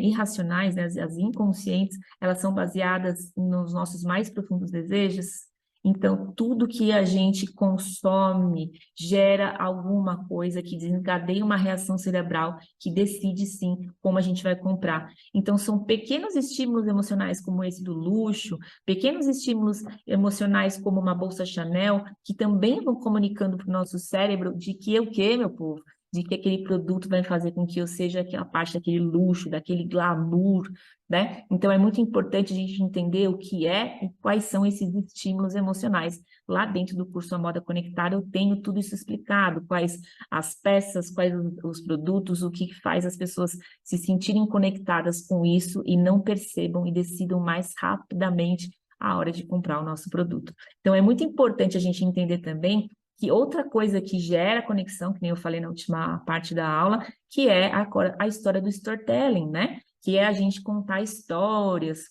irracionais, né, as inconscientes, elas são baseadas nos nossos mais profundos desejos? Então, tudo que a gente consome gera alguma coisa que desencadeia uma reação cerebral que decide, sim, como a gente vai comprar. Então, são pequenos estímulos emocionais como esse do luxo, pequenos estímulos emocionais como uma bolsa Chanel, que também vão comunicando para o nosso cérebro de que o quê, meu povo? De que aquele produto vai fazer com que eu seja aquela parte daquele luxo, daquele glamour, né? Então, é muito importante a gente entender o que é e quais são esses estímulos emocionais. Lá dentro do curso A Moda Conectada, eu tenho tudo isso explicado, quais as peças, quais os produtos, o que faz as pessoas se sentirem conectadas com isso e não percebam e decidam mais rapidamente a hora de comprar o nosso produto. Então, é muito importante a gente entender também que outra coisa que gera conexão, que nem eu falei na última parte da aula, que é a história do storytelling, né? Que é a gente contar histórias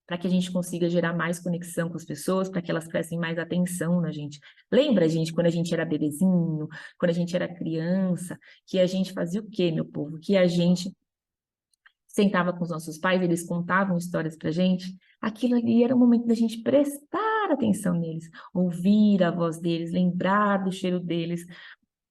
para que a gente consiga gerar mais conexão com as pessoas, para que elas prestem mais atenção na gente. Lembra, gente, quando a gente era bebezinho, quando a gente era criança, que a gente fazia o quê, meu povo? Que a gente sentava com os nossos pais, eles contavam histórias para gente. Aquilo ali era o momento da gente prestar atenção neles, ouvir a voz deles, lembrar do cheiro deles,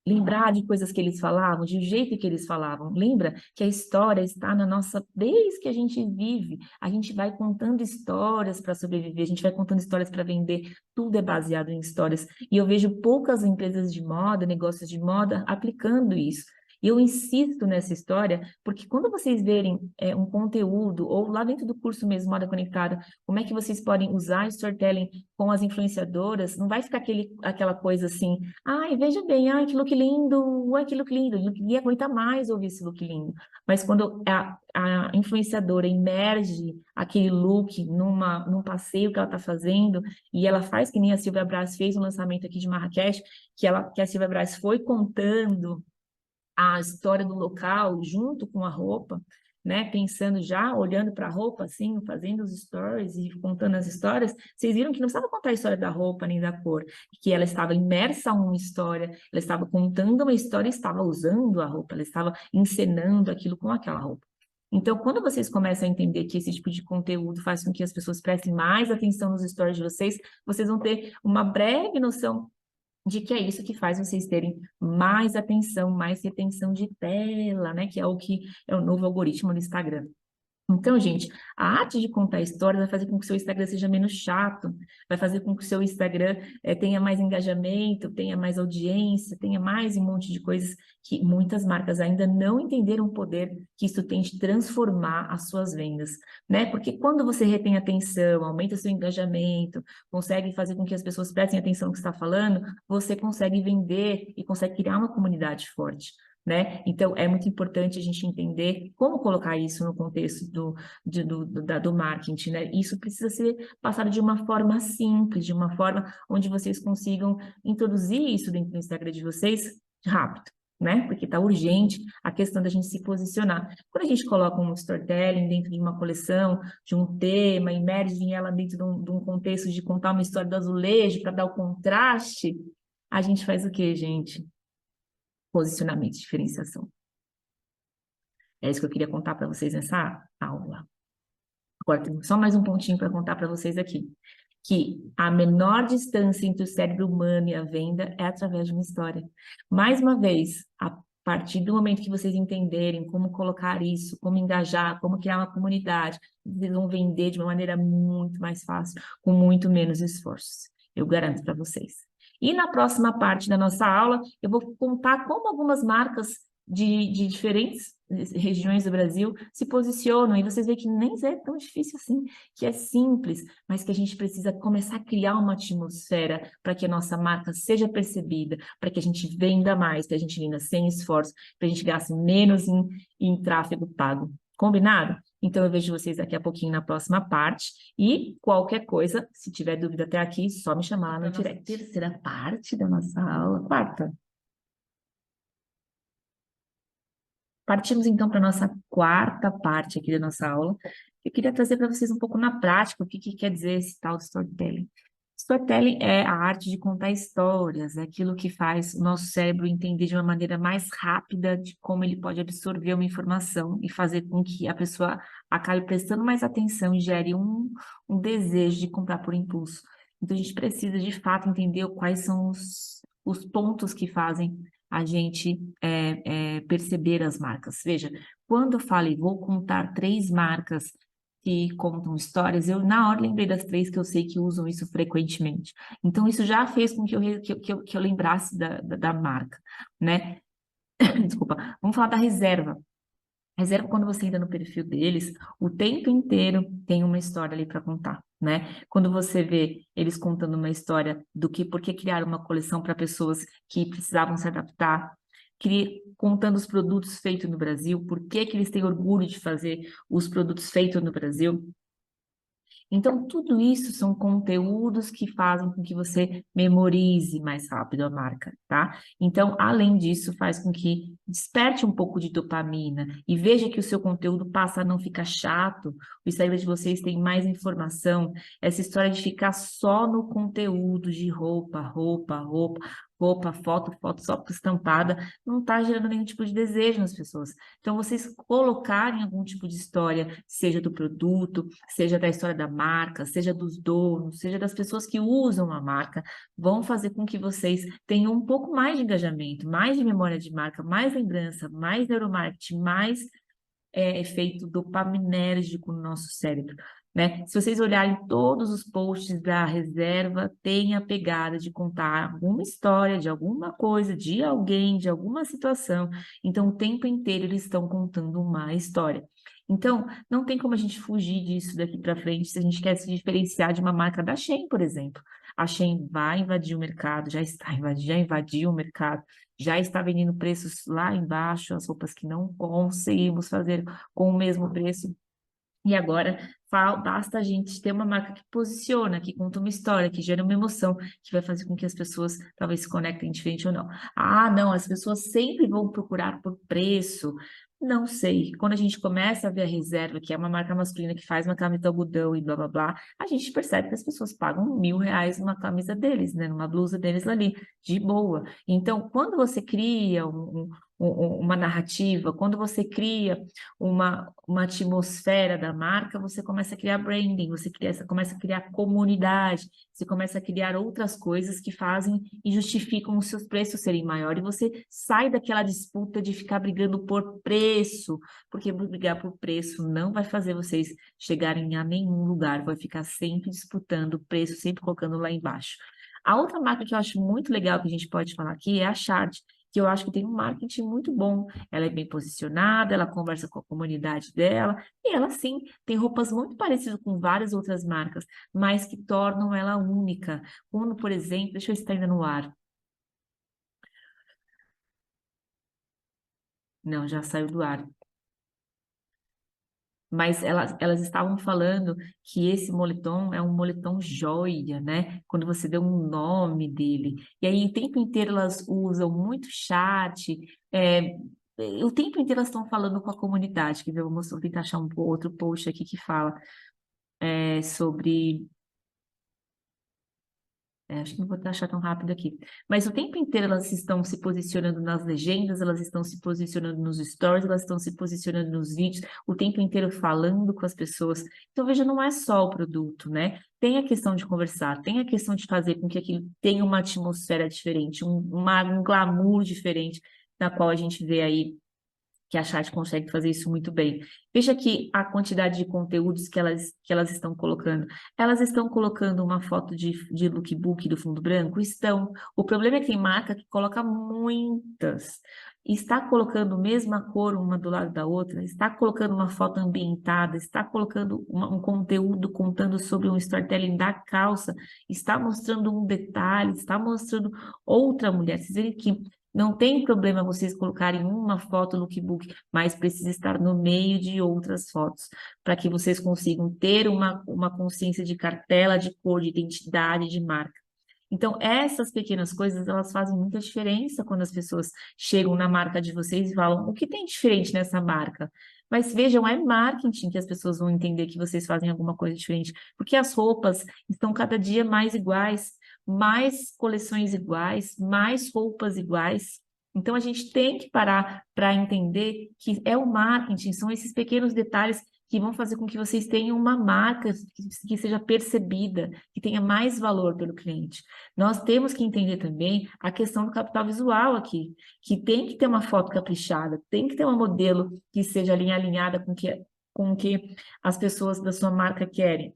lembrar de coisas que eles falavam, de jeito que eles falavam. Lembra que a história está na nossa, desde que a gente vive, a gente vai contando histórias para sobreviver, a gente vai contando histórias para vender, tudo é baseado em histórias. E eu vejo poucas empresas de moda, negócios de moda, aplicando isso. E eu insisto nessa história, porque quando vocês verem um conteúdo, ou lá dentro do curso mesmo, Moda Conectada, como é que vocês podem usar storytelling com as influenciadoras, não vai ficar aquela coisa assim, ai, veja bem, ai, que look lindo, ai, que look lindo, ninguém aguenta mais ouvir esse look lindo. Mas quando a influenciadora emerge aquele look num passeio que ela está fazendo, e ela faz que nem a Silvia Braz fez um lançamento aqui de Marrakech, que a Silvia Braz foi contando a história do local junto com a roupa, né? Pensando já, olhando para a roupa assim, fazendo os stories e contando as histórias, vocês viram que não estava contar a história da roupa nem da cor, que ela estava imersa em uma história, ela estava contando uma história e estava usando a roupa, ela estava encenando aquilo com aquela roupa. Então, quando vocês começam a entender que esse tipo de conteúdo faz com que as pessoas prestem mais atenção nos stories de vocês vão ter uma breve noção de que é isso que faz vocês terem mais atenção, mais retenção de tela, né? Que é o que é o novo algoritmo no Instagram. Então, gente, a arte de contar histórias vai fazer com que o seu Instagram seja menos chato, vai fazer com que o seu Instagram tenha mais engajamento, tenha mais audiência, tenha mais um monte de coisas que muitas marcas ainda não entenderam o poder que isso tem de transformar as suas vendas, né? Porque quando você retém atenção, aumenta seu engajamento, consegue fazer com que as pessoas prestem atenção no que você está falando, você consegue vender e consegue criar uma comunidade forte. Né? Então, é muito importante a gente entender como colocar isso no contexto do marketing, né? Isso precisa ser passado de uma forma simples, de uma forma onde vocês consigam introduzir isso dentro do Instagram de vocês rápido, né? Porque está urgente a questão da gente se posicionar. Quando a gente coloca um storytelling dentro de uma coleção, de um tema, emerge ela dentro de um contexto de contar uma história do azulejo para dar o contraste, a gente faz o quê, gente? Posicionamento e diferenciação. É isso que eu queria contar para vocês nessa aula. Agora, tem só mais um pontinho para contar para vocês aqui. Que a menor distância entre o cérebro humano e a venda é através de uma história. Mais uma vez, a partir do momento que vocês entenderem como colocar isso, como engajar, como criar uma comunidade, vocês vão vender de uma maneira muito mais fácil, com muito menos esforços. Eu garanto para vocês. E na próxima parte da nossa aula, eu vou contar como algumas marcas de diferentes regiões do Brasil se posicionam, e vocês veem que nem é tão difícil assim, que é simples, mas que a gente precisa começar a criar uma atmosfera para que a nossa marca seja percebida, para que a gente venda mais, que a gente venda sem esforço, para a gente gaste menos em tráfego pago. Combinado? Então, eu vejo vocês daqui a pouquinho na próxima parte. E qualquer coisa, se tiver dúvida até aqui, só me chamar lá no direct. Terceira parte da nossa aula, quarta. Partimos então para a nossa quarta parte aqui da nossa aula. Eu queria trazer para vocês um pouco na prática o que quer dizer esse tal de storytelling. Storytelling é a arte de contar histórias, é aquilo que faz o nosso cérebro entender de uma maneira mais rápida de como ele pode absorver uma informação e fazer com que a pessoa acabe prestando mais atenção e gere um desejo de comprar por impulso. Então, a gente precisa, de fato, entender quais são os pontos que fazem a gente perceber as marcas. Veja, quando eu falei, vou contar 3 marcas que contam histórias, eu na hora lembrei das 3 que eu sei que usam isso frequentemente. Então, isso já fez com que eu lembrasse da marca, né? Desculpa, vamos falar da reserva. Reserva, quando você entra no perfil deles, o tempo inteiro tem uma história ali para contar, né? Quando você vê eles contando uma história do que, por que criaram uma coleção para pessoas que precisavam se adaptar, contando os produtos feitos no Brasil, por que eles têm orgulho de fazer os produtos feitos no Brasil. Então, tudo isso são conteúdos que fazem com que você memorize mais rápido a marca, tá? Então, além disso, faz com que desperte um pouco de dopamina e veja que o seu conteúdo passa a não ficar chato, o Instagram de vocês tem mais informação. Essa história de ficar só no conteúdo de roupa, foto só estampada, não está gerando nenhum tipo de desejo nas pessoas. Então, vocês colocarem algum tipo de história, seja do produto, seja da história da marca, seja dos donos, seja das pessoas que usam a marca, vão fazer com que vocês tenham um pouco mais de engajamento, mais de memória de marca, mais lembrança, mais neuromarketing, mais efeito dopaminérgico no nosso cérebro, né? Se vocês olharem todos os posts da reserva, tem a pegada de contar alguma história, de alguma coisa, de alguém, de alguma situação. Então, o tempo inteiro eles estão contando uma história. Então, não tem como a gente fugir disso daqui para frente se a gente quer se diferenciar de uma marca da Shein, por exemplo. A Shein vai invadir o mercado, já invadiu o mercado, já está vendendo preços lá embaixo, as roupas que não conseguimos fazer com o mesmo preço. E agora basta a gente ter uma marca que posiciona, que conta uma história, que gera uma emoção, que vai fazer com que as pessoas talvez se conectem diferente ou não. Ah, não, as pessoas sempre vão procurar por preço. Não sei. Quando a gente começa a ver a reserva, que é uma marca masculina que faz uma camisa de algodão e blá blá blá, a gente percebe que as pessoas pagam R$ 1.000 numa camisa deles, né? Numa blusa deles ali, de boa. Então, quando você cria uma narrativa, quando você cria uma atmosfera da marca, você começa a criar branding, você começa a criar comunidade, você começa a criar outras coisas que fazem e justificam os seus preços serem maiores, e você sai daquela disputa de ficar brigando por preço, porque brigar por preço não vai fazer vocês chegarem a nenhum lugar, vai ficar sempre disputando preço, sempre colocando lá embaixo. A outra marca que eu acho muito legal que a gente pode falar aqui é a Chart, que eu acho que tem um marketing muito bom. Ela é bem posicionada, ela conversa com a comunidade dela, e ela sim tem roupas muito parecidas com várias outras marcas, mas que tornam ela única. Quando, por exemplo, deixa eu ver se está ainda no ar. Não, já saiu do ar. Mas elas estavam falando que esse moletom é um moletom joia, né? Quando você deu um nome dele. E aí, o tempo inteiro elas usam muito chat, o tempo inteiro elas estão falando com a comunidade. Quer ver? Vou tentar achar um outro post aqui que fala sobre. Acho que não vou achar tão rápido aqui. Mas o tempo inteiro elas estão se posicionando nas legendas, elas estão se posicionando nos stories, elas estão se posicionando nos vídeos, o tempo inteiro falando com as pessoas. Então, veja, não é só o produto, né? Tem a questão de conversar, tem a questão de fazer com que aquilo tenha uma atmosfera diferente, um glamour diferente, na qual a gente vê aí que a Chat consegue fazer isso muito bem. Veja aqui a quantidade de conteúdos que elas estão colocando. Elas estão colocando uma foto de lookbook do fundo branco? Estão. O problema é que tem marca que coloca muitas. está colocando a mesma cor uma do lado da outra, está colocando uma foto ambientada, está colocando um conteúdo contando sobre um storytelling da calça, está mostrando um detalhe, está mostrando outra mulher. Vocês verem que não tem problema vocês colocarem uma foto no lookbook, mas precisa estar no meio de outras fotos, para que vocês consigam ter uma consciência de cartela, de cor, de identidade, de marca. Então, essas pequenas coisas, elas fazem muita diferença quando as pessoas chegam na marca de vocês e falam, o que tem diferente nessa marca? Mas vejam, é marketing que as pessoas vão entender que vocês fazem alguma coisa diferente, porque as roupas estão cada dia mais iguais, mais coleções iguais, mais roupas iguais. Então, a gente tem que parar para entender que é o marketing, são esses pequenos detalhes que vão fazer com que vocês tenham uma marca que seja percebida, que tenha mais valor pelo cliente. Nós temos que entender também a questão do capital visual aqui, que tem que ter uma foto caprichada, tem que ter uma modelo que seja alinhada com o que as pessoas da sua marca querem.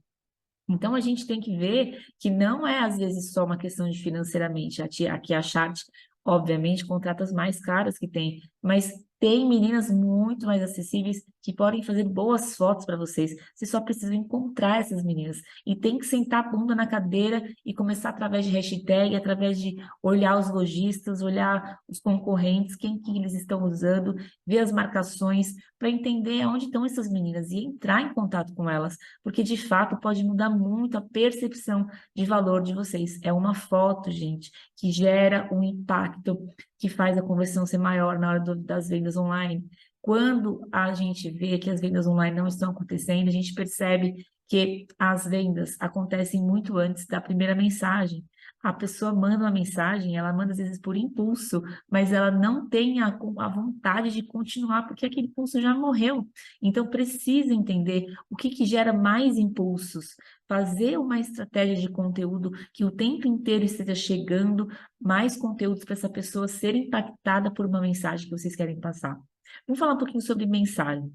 Então, a gente tem que ver que não é, às vezes, só uma questão de financeiramente. Aqui a Chart, obviamente, contrata as mais caras que tem, mas tem meninas muito mais acessíveis que podem fazer boas fotos para vocês. Vocês só precisam encontrar essas meninas. E tem que sentar a bunda na cadeira e começar através de hashtag, através de olhar os lojistas, olhar os concorrentes, quem que eles estão usando, ver as marcações, para entender onde estão essas meninas e entrar em contato com elas, porque de fato pode mudar muito a percepção de valor de vocês. É uma foto, gente, que gera um impacto, que faz a conversão ser maior na hora das vendas online. Quando a gente vê que as vendas online não estão acontecendo, a gente percebe que as vendas acontecem muito antes da primeira mensagem. A pessoa manda uma mensagem, ela manda às vezes por impulso, mas ela não tem a vontade de continuar, porque aquele impulso já morreu. Então, precisa entender o que gera mais impulsos, fazer uma estratégia de conteúdo que o tempo inteiro esteja chegando mais conteúdos para essa pessoa ser impactada por uma mensagem que vocês querem passar. Vamos falar um pouquinho sobre mensagem.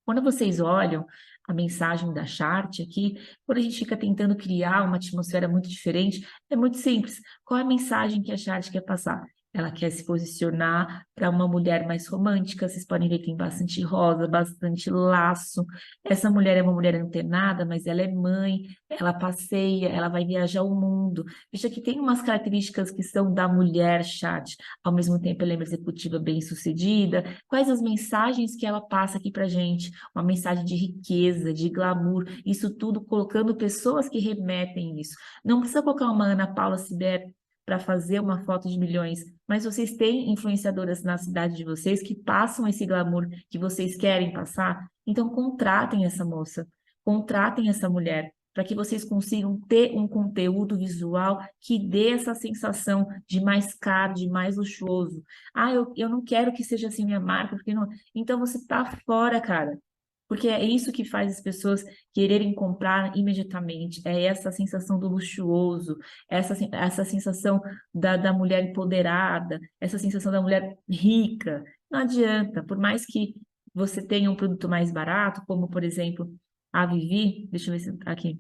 Quando vocês olham a mensagem da Chart aqui, quando a gente fica tentando criar uma atmosfera muito diferente, é muito simples. Qual é a mensagem que a Chart quer passar? Ela quer se posicionar para uma mulher mais romântica. Vocês podem ver que tem bastante rosa, bastante laço. Essa mulher é uma mulher antenada, mas ela é mãe, ela passeia, ela vai viajar o mundo. Veja que tem umas características que são da mulher Chart. Ao mesmo tempo, ela é uma executiva bem-sucedida. Quais as mensagens que ela passa aqui para gente? Uma mensagem de riqueza, de glamour, isso tudo colocando pessoas que remetem isso. Não precisa colocar uma Ana Paula Ciber para fazer uma foto de milhões, mas vocês têm influenciadoras na cidade de vocês que passam esse glamour que vocês querem passar, então contratem essa moça, contratem essa mulher, para que vocês consigam ter um conteúdo visual que dê essa sensação de mais caro, de mais luxuoso. Ah, eu não quero que seja assim minha marca, porque não... Então você está fora, cara. Porque é isso que faz as pessoas quererem comprar imediatamente. É essa sensação do luxuoso, essa sensação da mulher empoderada, essa sensação da mulher rica. Não adianta, por mais que você tenha um produto mais barato, como por exemplo a Vivi, deixa eu ver se tá aqui.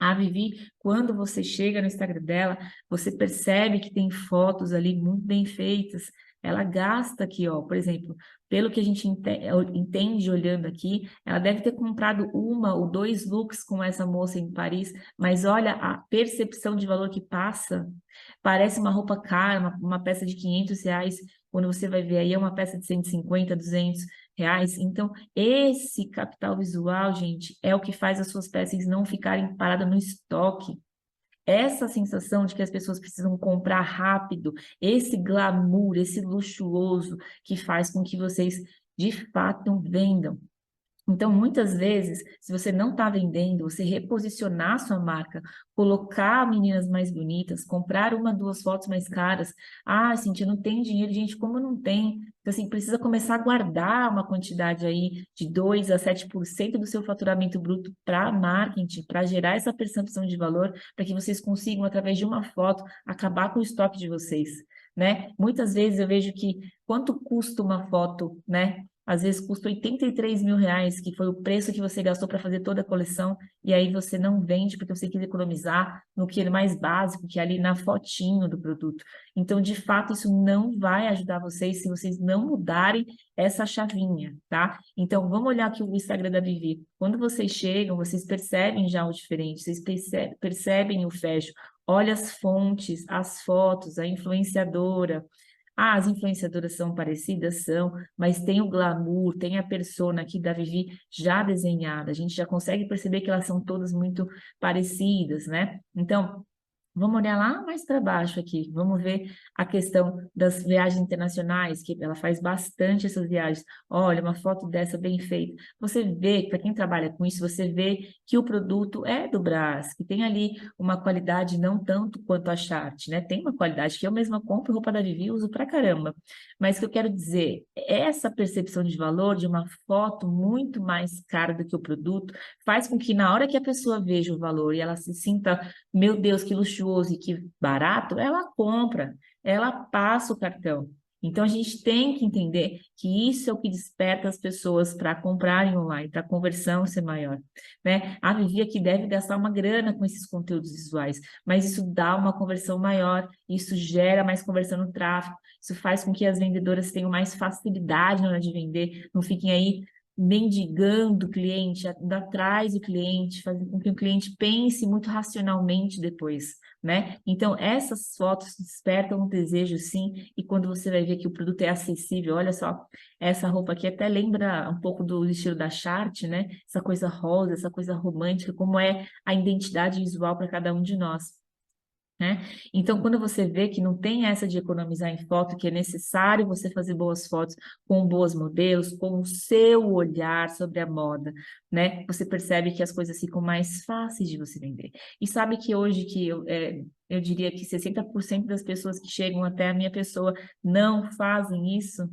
A Vivi, quando você chega no Instagram dela, você percebe que tem fotos ali muito bem feitas. Ela gasta aqui, ó, por exemplo, pelo que a gente entende olhando aqui, ela deve ter comprado uma ou dois looks com essa moça em Paris, mas olha a percepção de valor que passa. Parece uma roupa cara, uma peça de R$ 500, quando você vai ver aí é uma peça de 150, R$ 200. Então, esse capital visual, gente, é o que faz as suas peças não ficarem paradas no estoque. Essa sensação de que as pessoas precisam comprar rápido, esse glamour, esse luxuoso que faz com que vocês de fato vendam. Então, muitas vezes, se você não está vendendo, você reposicionar a sua marca, colocar meninas mais bonitas, comprar uma, duas fotos mais caras. Ah, Cintia, não tem dinheiro, gente, como não tem? Então, assim, precisa começar a guardar uma quantidade aí de 2 a 7% do seu faturamento bruto para marketing, para gerar essa percepção de valor, para que vocês consigam, através de uma foto, acabar com o estoque de vocês, né? Muitas vezes eu vejo que quanto custa uma foto, né? às vezes custa R$ 83.000, que foi o preço que você gastou para fazer toda a coleção, e aí você não vende porque você quis economizar no que é mais básico, que é ali na fotinho do produto. Então, de fato, isso não vai ajudar vocês se vocês não mudarem essa chavinha, tá? Então, vamos olhar aqui o Instagram da Vivi. Quando vocês chegam, vocês percebem já o diferente, vocês percebem o fashion, olha as fontes, as fotos, a influenciadora. Ah, as influenciadoras são parecidas? São, mas tem o glamour, tem a persona aqui da Vivi já desenhada. A gente já consegue perceber que elas são todas muito parecidas, né? Então, vamos olhar lá mais para baixo aqui. Vamos ver a questão das viagens internacionais, que ela faz bastante essas viagens. Olha, uma foto dessa bem feita. Você vê, para quem trabalha com isso, você vê que o produto é do Brás, que tem ali uma qualidade não tanto quanto a Chart, né? Tem uma qualidade que eu mesma compro roupa da Vivi e uso pra caramba. Mas o que eu quero dizer, essa percepção de valor de uma foto muito mais cara do que o produto faz com que na hora que a pessoa veja o valor e ela se sinta, meu Deus, que luxuoso e que barato, ela compra, ela passa o cartão. Então, a gente tem que entender que isso é o que desperta as pessoas para comprarem online, para a conversão ser maior, né? A Vivi aqui deve gastar uma grana com esses conteúdos visuais, mas isso dá uma conversão maior, isso gera mais conversão no tráfego, isso faz com que as vendedoras tenham mais facilidade na hora de vender, não fiquem aí mendigando o cliente, indo atrás do cliente, fazendo com que o cliente pense muito racionalmente depois, né? Então, essas fotos despertam um desejo, sim, e quando você vai ver que o produto é acessível, olha só, essa roupa aqui até lembra um pouco do estilo da Chart, né? Essa coisa rosa, essa coisa romântica, como é a identidade visual para cada um de nós, né? Então, quando você vê que não tem essa de economizar em foto, que é necessário você fazer boas fotos com boas modelos, com o seu olhar sobre a moda, né? Você percebe que as coisas ficam mais fáceis de você vender. E sabe que hoje que eu diria que 60% das pessoas que chegam até a minha pessoa não fazem isso,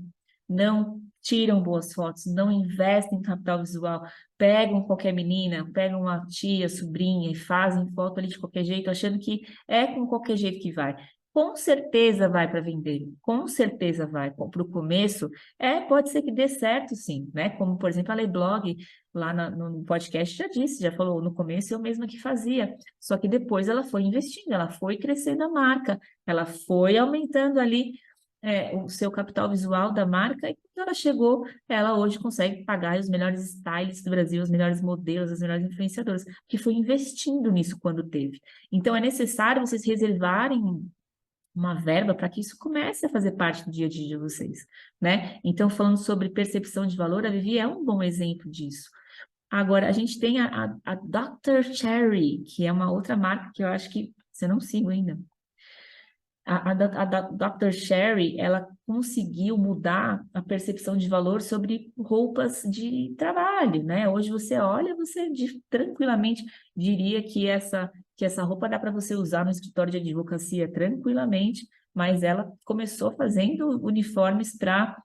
não tiram boas fotos, não investem em capital visual, pegam qualquer menina, pegam uma tia, sobrinha e fazem foto ali de qualquer jeito, achando que é com qualquer jeito que vai. Com certeza vai para vender, com certeza vai. Para o começo, pode ser que dê certo, sim, né? Como, por exemplo, a Leyblog, lá no podcast, já disse, já falou, no começo eu mesma que fazia. Só que depois ela foi investindo, ela foi crescendo a marca, ela foi aumentando ali o seu capital visual da marca, e quando ela chegou, ela hoje consegue pagar os melhores stylists do Brasil, os melhores modelos, as melhores influenciadoras, que foi investindo nisso quando teve. Então, é necessário vocês reservarem uma verba para que isso comece a fazer parte do dia a dia de vocês, né? Então, falando sobre percepção de valor, a Vivi é um bom exemplo disso. Agora, a gente tem a Dr. Cherry, que é uma outra marca que eu acho que você não sigo ainda. A Dr. Sherry, ela conseguiu mudar a percepção de valor sobre roupas de trabalho, né? Hoje você olha, você tranquilamente diria que essa roupa dá para você usar no escritório de advocacia tranquilamente, mas ela começou fazendo uniformes para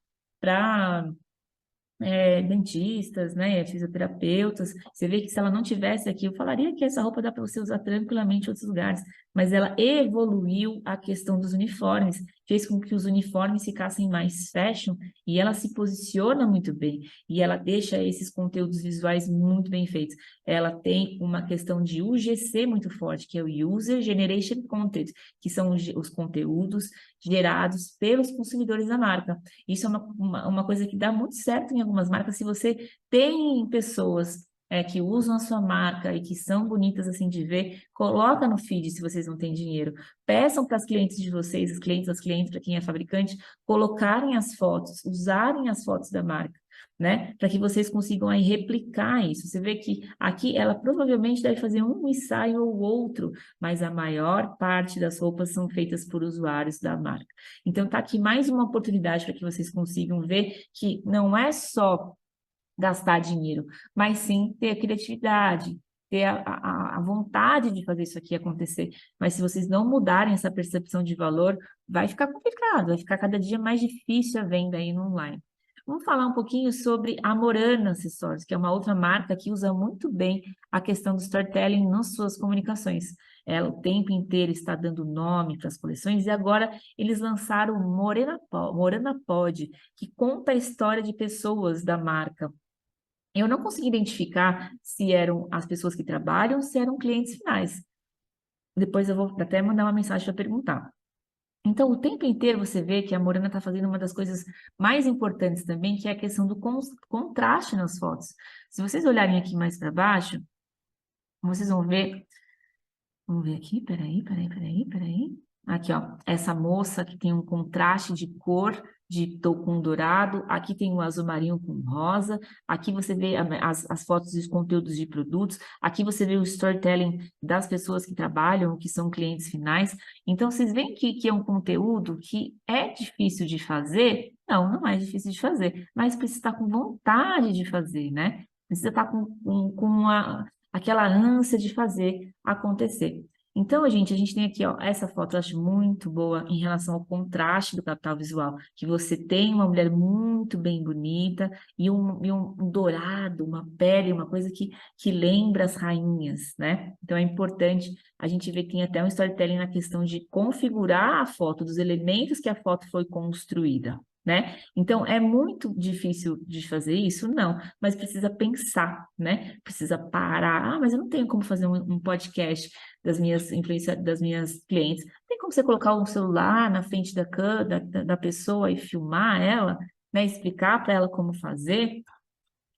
dentistas, né, fisioterapeutas. Você vê que se ela não tivesse aqui, eu falaria que essa roupa dá para você usar tranquilamente em outros lugares, mas ela evoluiu a questão dos uniformes, fez com que os uniformes ficassem mais fashion e ela se posiciona muito bem e ela deixa esses conteúdos visuais muito bem feitos. Ela tem uma questão de UGC muito forte, que é o User Generation Content, que são os conteúdos gerados pelos consumidores da marca. Isso é uma coisa que dá muito certo em algumas marcas. Se você tem pessoas que usam a sua marca e que são bonitas assim de ver, coloca no feed se vocês não têm dinheiro. Peçam para as clientes de vocês, os clientes, as clientes, para quem é fabricante, colocarem as fotos, usarem as fotos da marca, né? Para que vocês consigam aí replicar isso. Você vê que aqui ela provavelmente deve fazer um ensaio ou outro, mas a maior parte das roupas são feitas por usuários da marca. Então, tá aqui mais uma oportunidade para que vocês consigam ver que não é só gastar dinheiro, mas sim ter a criatividade, ter a vontade de fazer isso aqui acontecer. Mas se vocês não mudarem essa percepção de valor, vai ficar complicado, vai ficar cada dia mais difícil a venda aí no online. Vamos falar um pouquinho sobre a Morana Acessórios, que é uma outra marca que usa muito bem a questão do storytelling nas suas comunicações. ela o tempo inteiro está dando nome para as coleções, e agora eles lançaram o Morena Pod, que conta a história de pessoas da marca. Eu não consegui identificar se eram as pessoas que trabalham ou se eram clientes finais. Depois eu vou até mandar uma mensagem para perguntar. Então, o tempo inteiro você vê que a Morena está fazendo uma das coisas mais importantes também, que é a questão do contraste nas fotos. Se vocês olharem aqui mais para baixo, vocês vão ver. Vamos ver aqui, peraí. Aqui, ó, essa moça que tem um contraste de cor com dourado, aqui tem o azul marinho com rosa, aqui você vê as fotos e os conteúdos de produtos, aqui você vê o storytelling das pessoas que trabalham, que são clientes finais. Então, vocês veem que é um conteúdo que é difícil de fazer? Não, não é difícil de fazer, mas precisa estar com vontade de fazer, né? Precisa estar aquela ânsia de fazer acontecer. Então, a gente tem aqui, ó, essa foto eu acho muito boa em relação ao contraste do capital visual, que você tem uma mulher muito bem bonita e um dourado, uma pele, uma coisa que lembra as rainhas, né? Então, é importante a gente ver que tem até um storytelling na questão de configurar a foto, dos elementos que a foto foi construída, né? Então, é muito difícil de fazer isso? Não, mas precisa pensar, né? Precisa parar. Ah, mas eu não tenho como fazer um podcast das minhas clientes. Tem como você colocar um celular na frente da pessoa e filmar ela, né? Explicar para ela como fazer,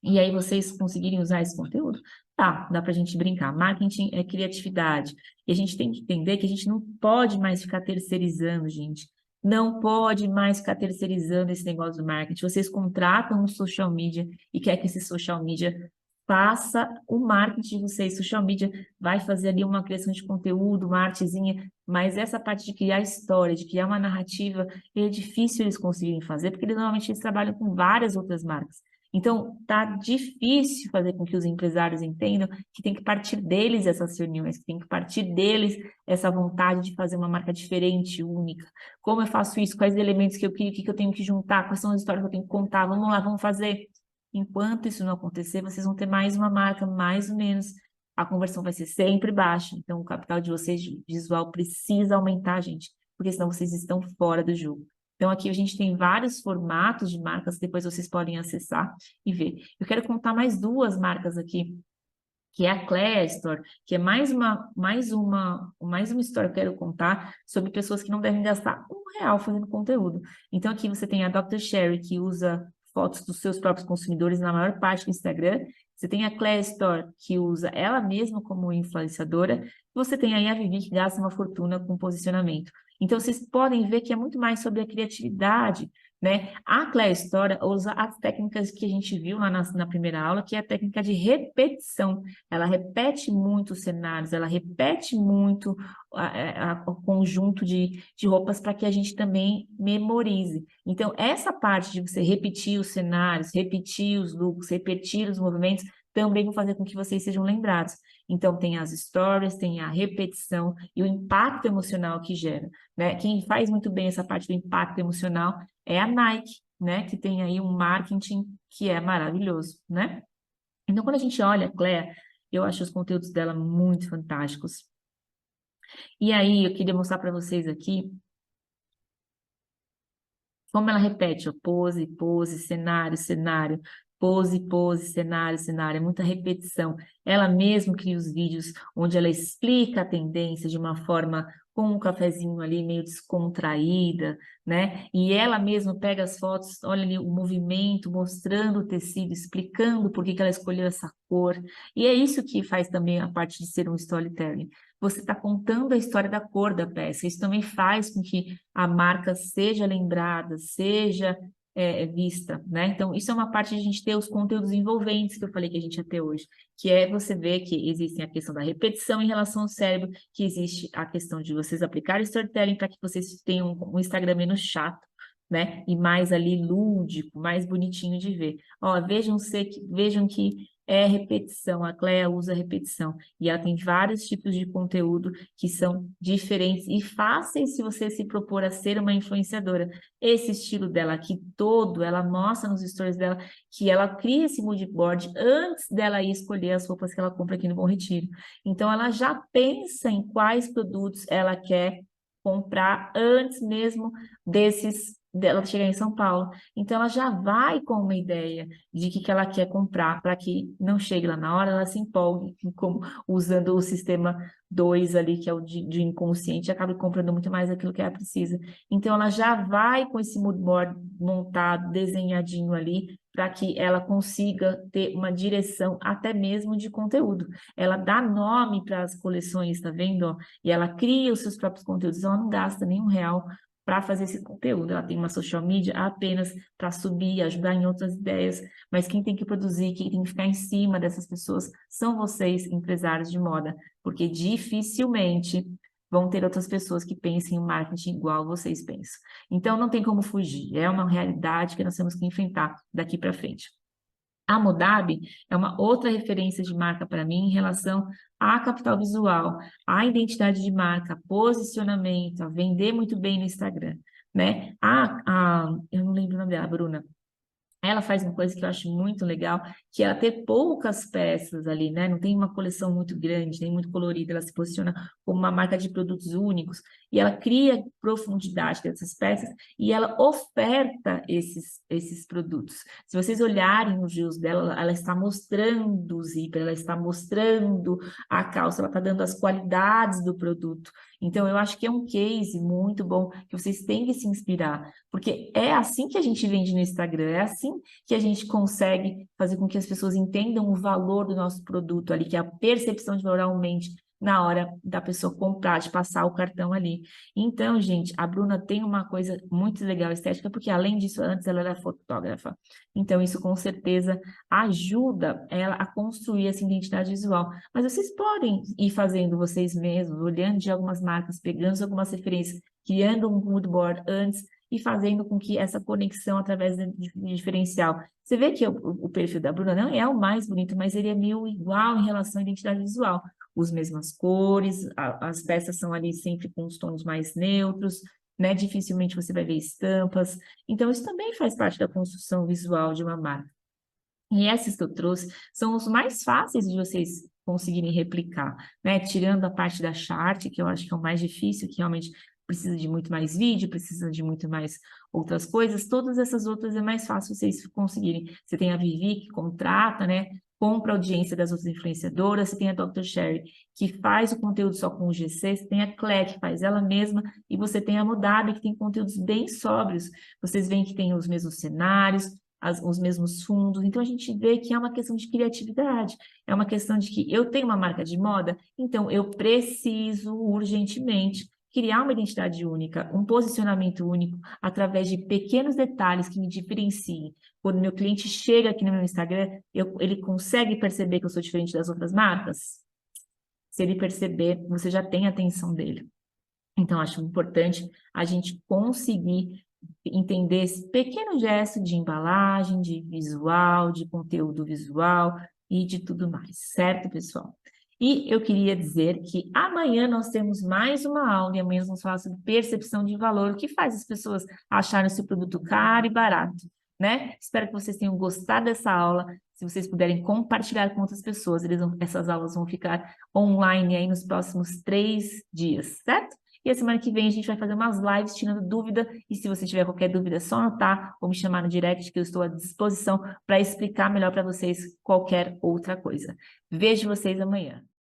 e aí vocês conseguirem usar esse conteúdo? Tá, dá para a gente brincar. Marketing é criatividade. E a gente tem que entender que a gente não pode mais ficar terceirizando, gente. Não pode mais ficar terceirizando esse negócio do marketing. Vocês contratam um social media e quer que esse social media faça o marketing de vocês. Social media vai fazer ali uma criação de conteúdo, uma artezinha, mas essa parte de criar história, de criar uma narrativa, é difícil eles conseguirem fazer, porque normalmente eles trabalham com várias outras marcas. Então, tá difícil fazer com que os empresários entendam que tem que partir deles essas reuniões, que tem que partir deles essa vontade de fazer uma marca diferente, única. Como eu faço isso? Quais elementos que eu crio? O que que eu tenho que juntar? Quais são as histórias que eu tenho que contar? Vamos lá, vamos fazer. Enquanto isso não acontecer, vocês vão ter mais uma marca, mais ou menos. A conversão vai ser sempre baixa. Então, o capital de vocês visual precisa aumentar, gente, porque senão vocês estão fora do jogo. Então, aqui a gente tem vários formatos de marcas, depois vocês podem acessar e ver. Eu quero contar mais duas marcas aqui, que é a Clea Store, que é mais uma história que eu quero contar sobre pessoas que não devem gastar R$ 1 fazendo conteúdo. Então, aqui você tem a Dr. Sherry, que usa fotos dos seus próprios consumidores na maior parte do Instagram. Você tem a Clea Store, que usa ela mesma como influenciadora. Você tem aí a Vivi, que gasta uma fortuna com posicionamento. Então, vocês podem ver que é muito mais sobre a criatividade, né? A Clea Store usa as técnicas que a gente viu lá na primeira aula, que é a técnica de repetição. Ela repete muito os cenários, ela repete muito o conjunto de roupas para que a gente também memorize. Então, essa parte de você repetir os cenários, repetir os looks, repetir os movimentos, também vão fazer com que vocês sejam lembrados. Então, tem as stories, tem a repetição e o impacto emocional que gera, né? Quem faz muito bem essa parte do impacto emocional é a Nike, né? Que tem aí um marketing que é maravilhoso, né? Então, quando a gente olha a Clea, eu acho os conteúdos dela muito fantásticos. E aí, eu queria mostrar para vocês aqui como ela repete, ó, pose, pose, cenário, cenário, pose, pose, cenário, cenário, é muita repetição. Ela mesma cria os vídeos onde ela explica a tendência de uma forma com um cafezinho ali meio descontraída, né? E ela mesma pega as fotos, olha ali o movimento, mostrando o tecido, explicando por que que ela escolheu essa cor. E é isso que faz também a parte de ser um storytelling. Você está contando a história da cor da peça. Isso também faz com que a marca seja lembrada, seja vista, né? Então, isso é uma parte de a gente ter os conteúdos envolventes que eu falei que a gente ia ter hoje, que é você ver que existe a questão da repetição em relação ao cérebro, que existe a questão de vocês aplicarem storytelling para que vocês tenham um Instagram menos chato, né? E mais ali lúdico, mais bonitinho de ver. Ó, vejam que é repetição. A Cléia usa repetição e ela tem vários tipos de conteúdo que são diferentes e fáceis se você se propor a ser uma influenciadora. Esse estilo dela aqui todo, ela mostra nos stories dela que ela cria esse mood board antes dela ir escolher as roupas que ela compra aqui no Bom Retiro. Então, ela já pensa em quais produtos ela quer comprar antes mesmo dela chegar em São Paulo. Então, ela já vai com uma ideia de que ela quer comprar, para que não chegue lá na hora, ela se empolgue, como, usando o sistema 2 ali, que é o de inconsciente, e acabe comprando muito mais aquilo que ela precisa. Então, ela já vai com esse mood board montado, desenhadinho ali, para que ela consiga ter uma direção até mesmo de conteúdo. Ela dá nome para as coleções, tá vendo? Ó? E ela cria os seus próprios conteúdos, ela não gasta nenhum real para fazer esse conteúdo. Ela tem uma social media apenas para subir, ajudar em outras ideias, mas quem tem que produzir, quem tem que ficar em cima dessas pessoas são vocês, empresários de moda, porque dificilmente vão ter outras pessoas que pensem em marketing igual vocês pensam. Então, não tem como fugir, é uma realidade que nós temos que enfrentar daqui para frente. A Modabi é uma outra referência de marca para mim em relação à capital visual, à identidade de marca, posicionamento, a vender muito bem no Instagram, né? Eu não lembro o nome dela, Bruna. Ela faz uma coisa que eu acho muito legal, que é ela ter poucas peças ali, né? Não tem uma coleção muito grande, nem muito colorida, ela se posiciona como uma marca de produtos únicos e ela cria profundidade dessas peças e ela oferta esses produtos. Se vocês olharem os reels dela, ela está mostrando o zíper, ela está mostrando a calça, ela está dando as qualidades do produto. Então, eu acho que é um case muito bom que vocês têm que se inspirar, porque é assim que a gente vende no Instagram, é assim que a gente consegue fazer com que as pessoas entendam o valor do nosso produto ali, que a percepção de valor aumente na hora da pessoa comprar, de passar o cartão ali. Então, gente, a Bruna tem uma coisa muito legal estética, porque além disso, antes ela era fotógrafa. Então, isso com certeza ajuda ela a construir essa identidade visual. Mas vocês podem ir fazendo vocês mesmos, olhando de algumas marcas, pegando algumas referências, criando um mood board antes e fazendo com que essa conexão através de diferencial. Você vê que o perfil da Bruna não é o mais bonito, mas ele é meio igual em relação à identidade visual. As mesmas cores, as peças são ali sempre com os tons mais neutros, né? Dificilmente você vai ver estampas. Então, isso também faz parte da construção visual de uma marca. E esses que eu trouxe são os mais fáceis de vocês conseguirem replicar, né? Tirando a parte da chart, que eu acho que é o mais difícil, que realmente precisa de muito mais vídeo, precisa de muito mais outras coisas, todas essas outras é mais fácil vocês conseguirem. Você tem a Vivi, que contrata, né? Compra a audiência das outras influenciadoras, você tem a Dr. Sherry, que faz o conteúdo só com o GC, você tem a Clé, que faz ela mesma, e você tem a Modabi, que tem conteúdos bem sóbrios. Vocês veem que tem os mesmos cenários, os mesmos fundos. Então, a gente vê que é uma questão de criatividade, é uma questão de que eu tenho uma marca de moda, então eu preciso urgentemente criar uma identidade única, um posicionamento único, através de pequenos detalhes que me diferenciem. Quando meu cliente chega aqui no meu Instagram, ele consegue perceber que eu sou diferente das outras marcas? Se ele perceber, você já tem a atenção dele. Então, acho importante a gente conseguir entender esse pequeno gesto de embalagem, de visual, de conteúdo visual e de tudo mais, certo, pessoal? E eu queria dizer que amanhã nós temos mais uma aula e amanhã nós vamos falar sobre percepção de valor, o que faz as pessoas acharem o seu produto caro e barato, né? Espero que vocês tenham gostado dessa aula. Se vocês puderem compartilhar com outras pessoas, essas aulas vão ficar online aí nos próximos 3 dias, certo? E a semana que vem a gente vai fazer umas lives tirando dúvida. E se você tiver qualquer dúvida, é só anotar ou me chamar no direct, que eu estou à disposição para explicar melhor para vocês qualquer outra coisa. Vejo vocês amanhã.